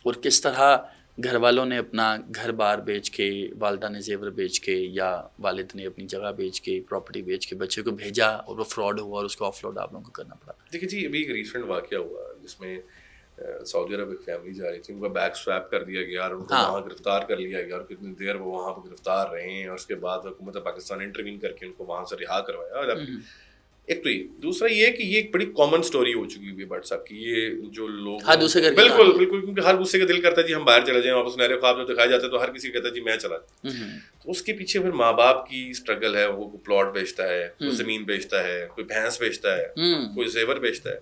اور کس طرح گھر والوں نے اپنا گھر بار بیچ کے، والدہ نے زیور بیچ کے، یا والد نے اپنی جگہ بیچ کے، پراپرٹی بیچ کے بچے کو بھیجا اور وہ فراڈ ہوا اور اس کو آف لوڈ آپ لوگوں کو کرنا پڑا. دیکھیے جی ابھی ایک ریسنٹ واقعہ ہوا جس میں سعودی عرب ایک فیملی جا رہی تھی، ان کا بیگ سویپ کر دیا گیا اور ان کو وہاں گرفتار کر لیا گیا، اور کتنی دیر وہ وہاں پہ گرفتار رہے ہیں، اور اس کے بعد حکومت پاکستان انٹروین کر کے ان کو وہاں سے رہا کروایا. اور ایک تو یہ، دوسرا یہ کہ یہ ایک بڑی کامن سٹوری ہو چکی ہوئی ہے بٹ صاحب کی، یہ جو لوگ بالکل بالکل، کیونکہ ہر دوسرے کا دل کرتا ہے جی ہم باہر چلے جائیں، واپس نہرے خواب جو دکھائے جاتے ہیں تو ہر کسی کہتا ہے جی میں چلا جاؤں. تو اس کے پیچھے پھر ماں باپ کی اسٹرگل ہے، وہ پلاٹ بیچتا ہے، کوئی زمین بیچتا ہے، کوئی بھینس بیچتا ہے، کوئی زیور بیچتا ہے،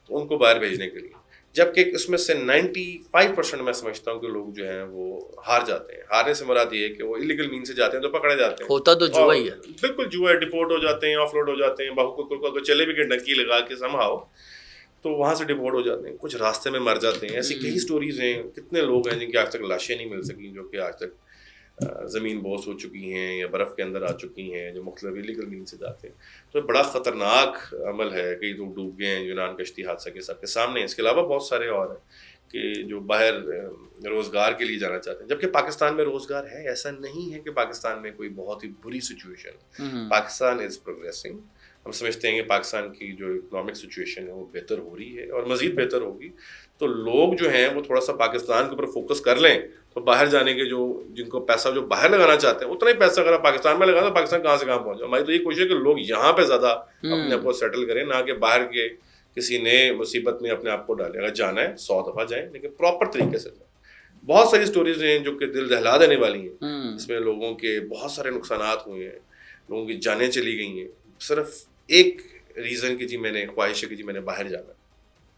تو ان کو باہر بھیجنے کے لیے. جبکہ اس میں سے 95% میں سمجھتا ہوں کہ لوگ جو ہیں وہ ہار جاتے ہیں. ہارنے سے مراد یہ ہے کہ وہ الیگل مین سے جاتے ہیں تو پکڑے جاتے ہیں. ہوتا تو جوا ہی ہے، بالکل جوا ہے، ڈپورٹ ہو جاتے ہیں، آف لوڈ ہو جاتے ہیں، بہو کو چلے بھی ڈنکی لگا کے سمہاؤ تو وہاں سے ڈپورٹ ہو جاتے ہیں. کچھ راستے میں مر جاتے ہیں. ایسی کئی سٹوریز ہیں. کتنے لوگ ہیں جن کی آج تک لاشیں نہیں مل سکیں، جو کہ آج تک زمین بوس ہو چکی ہیں یا برف کے اندر آ چکی ہیں، جو مختلف الیگل مین سے جاتے ہیں. تو بڑا خطرناک عمل ہے. کئی لوگ ڈوب گئے ہیں یونان کشتی حادثہ کے سب کے سامنے. اس کے علاوہ بہت سارے اور ہیں کہ جو باہر روزگار کے لیے جانا چاہتے ہیں، جبکہ پاکستان میں روزگار ہے. ایسا نہیں ہے کہ پاکستان میں کوئی بہت ہی بری سچویشن. پاکستان از پروگریسنگ. ہم سمجھتے ہیں کہ پاکستان کی جو اکنامک سچویشن ہے وہ بہتر ہو رہی ہے اور مزید بہتر ہوگی. تو لوگ جو ہیں وہ تھوڑا سا پاکستان کے اوپر فوکس کر لیں تو باہر جانے کے جن کو پیسہ جو باہر لگانا چاہتے ہیں اتنا ہی پیسہ اگر پاکستان میں لگانا تو پاکستان کہاں سے کہاں پہنچا. ہماری تو یہ کوشش ہے کہ لوگ یہاں پہ زیادہ اپنے آپ کو سیٹل کریں، نہ کہ باہر کے کسی نئے مصیبت میں اپنے آپ کو ڈالیں. اگر جانا ہے 100 دفعہ جائیں لیکن پراپر طریقے سے جائیں. بہت ساری سٹوریز ہیں جو کہ دل دہلا دینے والی ہیں. اس میں لوگوں کے بہت سارے نقصانات ہوئے ہیں، لوگوں کی جانیں چلی گئی ہیں، صرف ایک ریزن کہ جی میں نے خواہش ہے کہ جی میں نے باہر جانا ہے،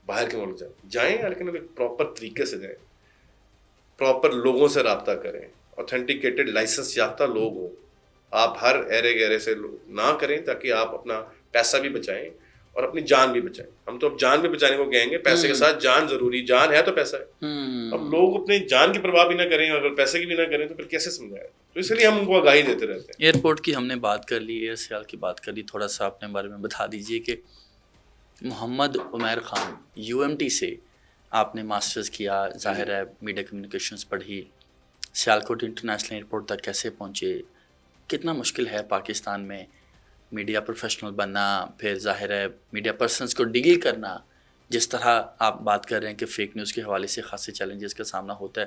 باہر کے ملک جائیں لیکن پراپر طریقے سے جائیں، پراپر لوگوں سے رابطہ کریں، اوتھینٹیکیٹڈ لائسنس یافتہ لوگ ہوں. آپ ہر ایرے گہرے سے نہ کریں تاکہ آپ اپنا پیسہ بھی بچائیں اور اپنی جان بھی بچائیں. ہم تو اب جان بھی بچانے کو کہیں گے، پیسے کے ساتھ جان ضروری. جان ہے تو پیسہ ہے. اب لوگ اپنی جان کی پرواہ بھی نہ کریں، اگر پیسے کی بھی نہ کریں تو پھر کیسے سمجھائیں. تو اس لیے ہم ان کو آگاہی دیتے رہتے ہیں. ایئرپورٹ کی ہم نے بات کر لی، ایئر سیال کی بات کر لی. تھوڑا سا اپنے بارے میں بتا دیجیے کہ محمد عمیر خان UMT سے آپ نے ماسٹرز کیا، ظاہر ہے میڈیا کمیونیکیشنز پڑھی، سیالکوٹ انٹرنیشنل ایئرپورٹ تک کیسے پہنچے؟ کتنا مشکل ہے پاکستان میں میڈیا پروفیشنل بننا، پھر ظاہر ہے میڈیا پرسنز کو ڈیل کرنا، جس طرح آپ بات کر رہے ہیں کہ فیک نیوز کے حوالے سے خاصے چیلنجز کا سامنا ہوتا ہے.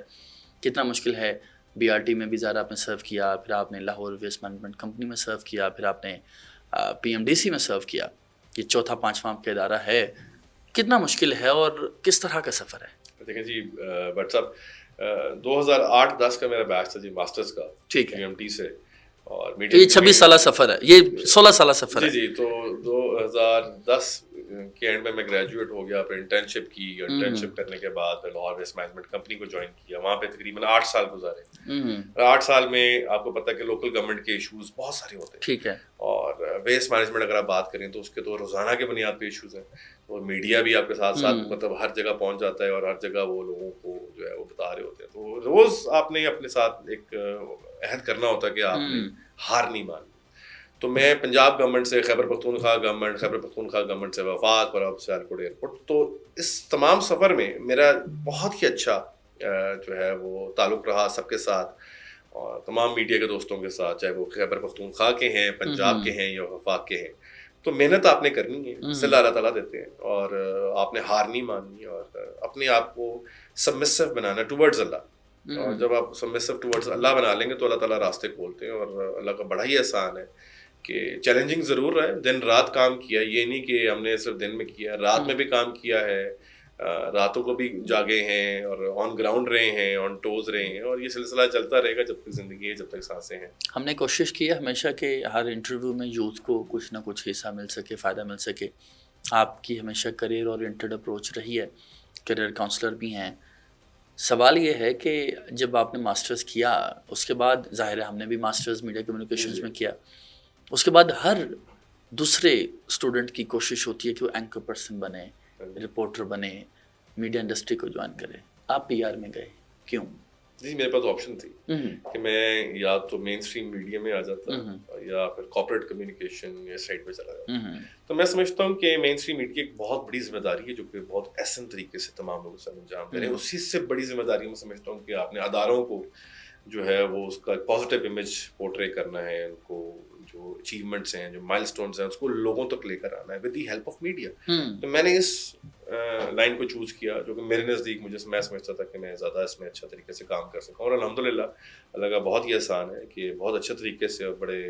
کتنا مشکل ہے؟ BRT میں بھی ظاہر آپ نے سرو کیا، پھر آپ نے لاہور ویسٹ مینجمنٹ کمپنی میں سرو کیا، پھر آپ نے PMDC میں سرو کیا. یہ چوتھا پانچواں آپ کا ادارہ ہے. کتنا مشکل ہے اور کس طرح کا سفر ہے؟ دیکھیں جی بٹ صاحب 2008-10 کا میرا بیچ تھا جی ماسٹرز کا، ٹھیک ہے، UMT سے. اور یہ 26 سالہ سفر ہے، یہ 16 سالہ سفر ہے. جی تو 2010 کے اینڈ میں گریجویٹ ہو گیا. پھر انٹرنشپ کی، انٹرنشپ کرنے کے بعد لاہور ویسٹ مینجمنٹ کمپنی کو جوائن کیا. وہاں پہ تقریباً 8 سال گزارے. 8 سال میں آپ کو پتہ ہے کہ لوکل گورنمنٹ کے ایشوز بہت سارے ہوتے ہیں. ٹھیک ہے. اور ویسٹ مینجمنٹ اگر آپ بات کریں تو اس کے تو روزانہ کے بنیاد پہ ایشوز ہیں. اور میڈیا بھی آپ کے ساتھ ساتھ مطلب ہر جگہ پہنچ جاتا ہے اور ہر جگہ وہ لوگوں کو جو ہے وہ بتا رہے ہوتے ہیں. تو روز آپ نے اپنے ساتھ ایک عہد کرنا ہوتا ہے کہ آپ نے ہار نہیں مانی. تو میں پنجاب گورنمنٹ سے خیبر پختونخوا گورنمنٹ سے وفاق اور اب سیالکوٹ ایئرپورٹ. تو اس تمام سفر میں میرا بہت ہی اچھا جو ہے وہ تعلق رہا سب کے ساتھ اور تمام میڈیا کے دوستوں کے ساتھ، چاہے وہ خیبر پختونخوا کے ہیں، پنجاب کے ہیں یا وفاق کے ہیں. تو محنت آپ نے کرنی ہے، صلہ اللہ تعالیٰ دیتے ہیں، اور آپ نے ہار نہیں ماننی اور اپنے آپ کو سبمسو بنانا ٹورڈز اللہ. اور جب آپ سبمسو ٹورڈز اللہ بنا لیں گے تو اللہ تعالیٰ راستے کھولتے ہیں. اور اللہ کا بڑا ہی احسان ہے کہ چیلنجنگ ضرور رہا ہے، دن رات کام کیا. یہ نہیں کہ ہم نے صرف دن میں کیا، رات میں بھی کام کیا ہے، راتوں کو بھی جاگے ہیں اور آن گراؤنڈ رہے ہیں، آن ٹوز رہے ہیں. اور یہ سلسلہ چلتا رہے گا جب تک زندگی ہے، جب تک سانسیں ہیں. ہم نے کوشش کی ہے ہمیشہ کہ ہر انٹرویو میں یوتھ کو کچھ نہ کچھ حصہ مل سکے، فائدہ مل سکے. آپ کی ہمیشہ کریئر اورینٹڈ اپروچ رہی ہے، کریئر کاؤنسلر بھی ہیں. سوال یہ ہے کہ جب آپ نے ماسٹرز کیا اس کے بعد ظاہر ہے ہم نے بھی ماسٹرز میڈیا کمیونیکیشنز میں کیا، اس کے بعد ہر دوسرے اسٹوڈنٹ کی کوشش ہوتی ہے کہ وہ اینکر پرسن بنے، رپورٹر بنے، میڈیا انڈسٹری کو جوائن کرے. آپ پی آر میں گئے کیوں؟ جی میرے پاس آپشن تھی کہ میں یا تو مین اسٹریم میڈیا میں آ جاتا یا پھر کارپوریٹ کمیونیکیشن یا سائٹ پہ چلا جاتا. تو میں سمجھتا ہوں کہ مین اسٹریم میڈیا ایک بہت بڑی ذمہ داری ہے جو کہ بہت احسن طریقے سے تمام لوگوں سے انجام دے رہے ہیں. اسی سے بڑی ذمہ داری میں سمجھتا ہوں کہ آپ نے اداروں کو جو ہے وہ اس کا پازیٹیو امیج پورٹرے کرنا ہے، ان کو جو اچیومنٹس ہیں، جو مائل سٹونز ہیں، اس کو لوگوں تک لے کر آنا ہے with the help of media. تو میں نے اس لائن کو چوز کیا جو کہ میرے نزدیک میں سمجھتا تھا کہ میں زیادہ اس میں اچھا طریقے سے کام کر سکوں. اور الحمدللہ اللہ کا بہت ہی احسان ہے کہ بہت اچھے طریقے سے اور بڑے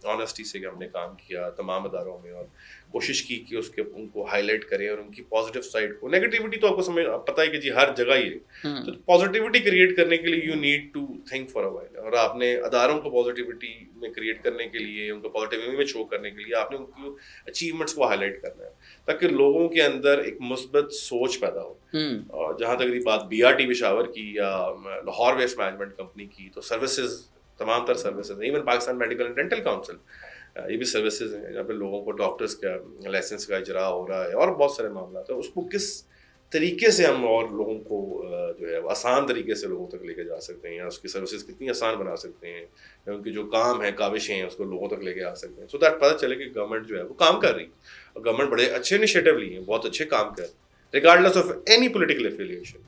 آنیسٹی سے ہم نے کام کیا تمام اداروں میں، اور کوشش کی کہ ان کو ہائی لائٹ کریں اور ان کی پازیٹیو سائڈ کو. نیگیٹیوٹی تو آپ کو پتہ ہے کہ جی ہر جگہ ہی ہے، تو پازیٹیوٹی کریٹ کرنے کے لیے you need to think for a while. اور آپ نے اداروں کو پازیٹیوٹی میں کریٹ کرنے کے لیے، ان کو پازیٹیو امیج شو کرنے کے لیے آپ نے ان کی اچیومنٹس کو ہائی لائٹ کرنا ہے تاکہ لوگوں کے اندر ایک مثبت سوچ پیدا ہو. اور جہاں تک رہی بات بی آر ٹی پشاور کی یا لاہور ویسٹ مینجمنٹ کمپنی کی، تو سروسز تمام تر services, even Pakistan medical and dental council, یہ بھی سروسز ہیں جہاں پہ لوگوں کو ڈاکٹرز کا لائسنس کا اجرا ہو رہا ہے اور بہت سارے معاملات ہیں. اس کو کس طریقے سے ہم اور لوگوں کو جو ہے آسان طریقے سے لوگوں تک لے کے جا سکتے ہیں، یا اس کی سروسز کتنی آسان بنا سکتے ہیں، یا ان کے جو کام ہیں کاوشیں ہیں اس کو لوگوں تک لے کے آ سکتے ہیں. سو دیٹ پتہ چلے کہ گورنمنٹ جو ہے وہ کام کر رہی ہے، اور گورنمنٹ بڑے اچھے انیشیٹو لی ہیں، بہت اچھے کام کر رہی ہے regardless of any political affiliation.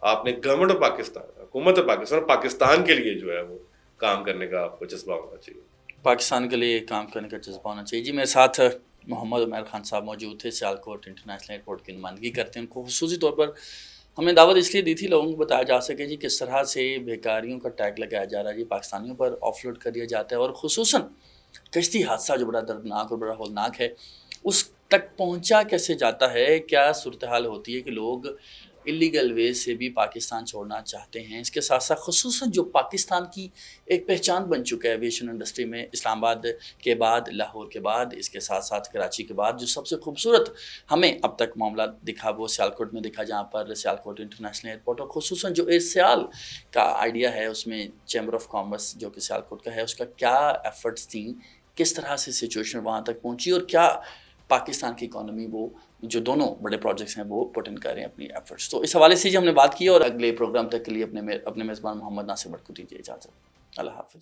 آپ نے گورنمنٹ آف پاکستان، حکومت پاکستان اور پاکستان کے لیے جو ہے وہ کام کرنے کا آپ کو جذبہ ہونا چاہیے، پاکستان کے لیے کام کرنے کا جذبہ ہونا چاہیے. جی میرے ساتھ محمد عمیر خان صاحب موجود تھے، سیالکوٹ انٹرنیشنل ایئرپورٹ کی نمائندگی کرتے ہیں. ان کو خصوصی طور پر ہم نے دعوت اس لیے دی تھی لوگوں کو بتایا جا سکے جی کس طرح سے بیکاریوں کا ٹیگ لگایا جا رہا ہے، جی پاکستانیوں پر آف لوڈ کر دیا جاتا ہے، اور خصوصاً کشتی حادثہ جو بڑا دردناک اور بڑا ہولناک ہے اس تک پہنچا کیسے جاتا ہے، کیا صورتحال ہوتی ہے کہ لوگ اللیگل وے سے بھی پاکستان چھوڑنا چاہتے ہیں. اس کے ساتھ ساتھ خصوصاً جو پاکستان کی ایک پہچان بن چکا ہے ایویشن انڈسٹری میں، اسلام آباد کے بعد، لاہور کے بعد، اس کے ساتھ ساتھ کراچی کے بعد، جو سب سے خوبصورت ہمیں اب تک معاملہ دکھا وہ سیالکوٹ میں دکھا، جہاں پر سیالکوٹ انٹرنیشنل ایئرپورٹ، اور خصوصاً جو ایئر سیال کا آئیڈیا ہے اس میں چیمبر آف کامرس جو کہ سیالکوٹ کا ہے، اس کا کیا ایفرٹس تھیں، کس طرح سے سچویشن وہاں تک پہنچی، اور کیا پاکستان کی اکانومی وہ جو دونوں بڑے پروجیکٹس ہیں وہ پٹ ان کر رہے ہیں اپنی ایفرٹس. تو اس حوالے سے ہم نے بات کی، اور اگلے پروگرام تک کے لیے اپنے میزبان محمد ناصر بٹ کو دیجیے اجازت. اللہ حافظ.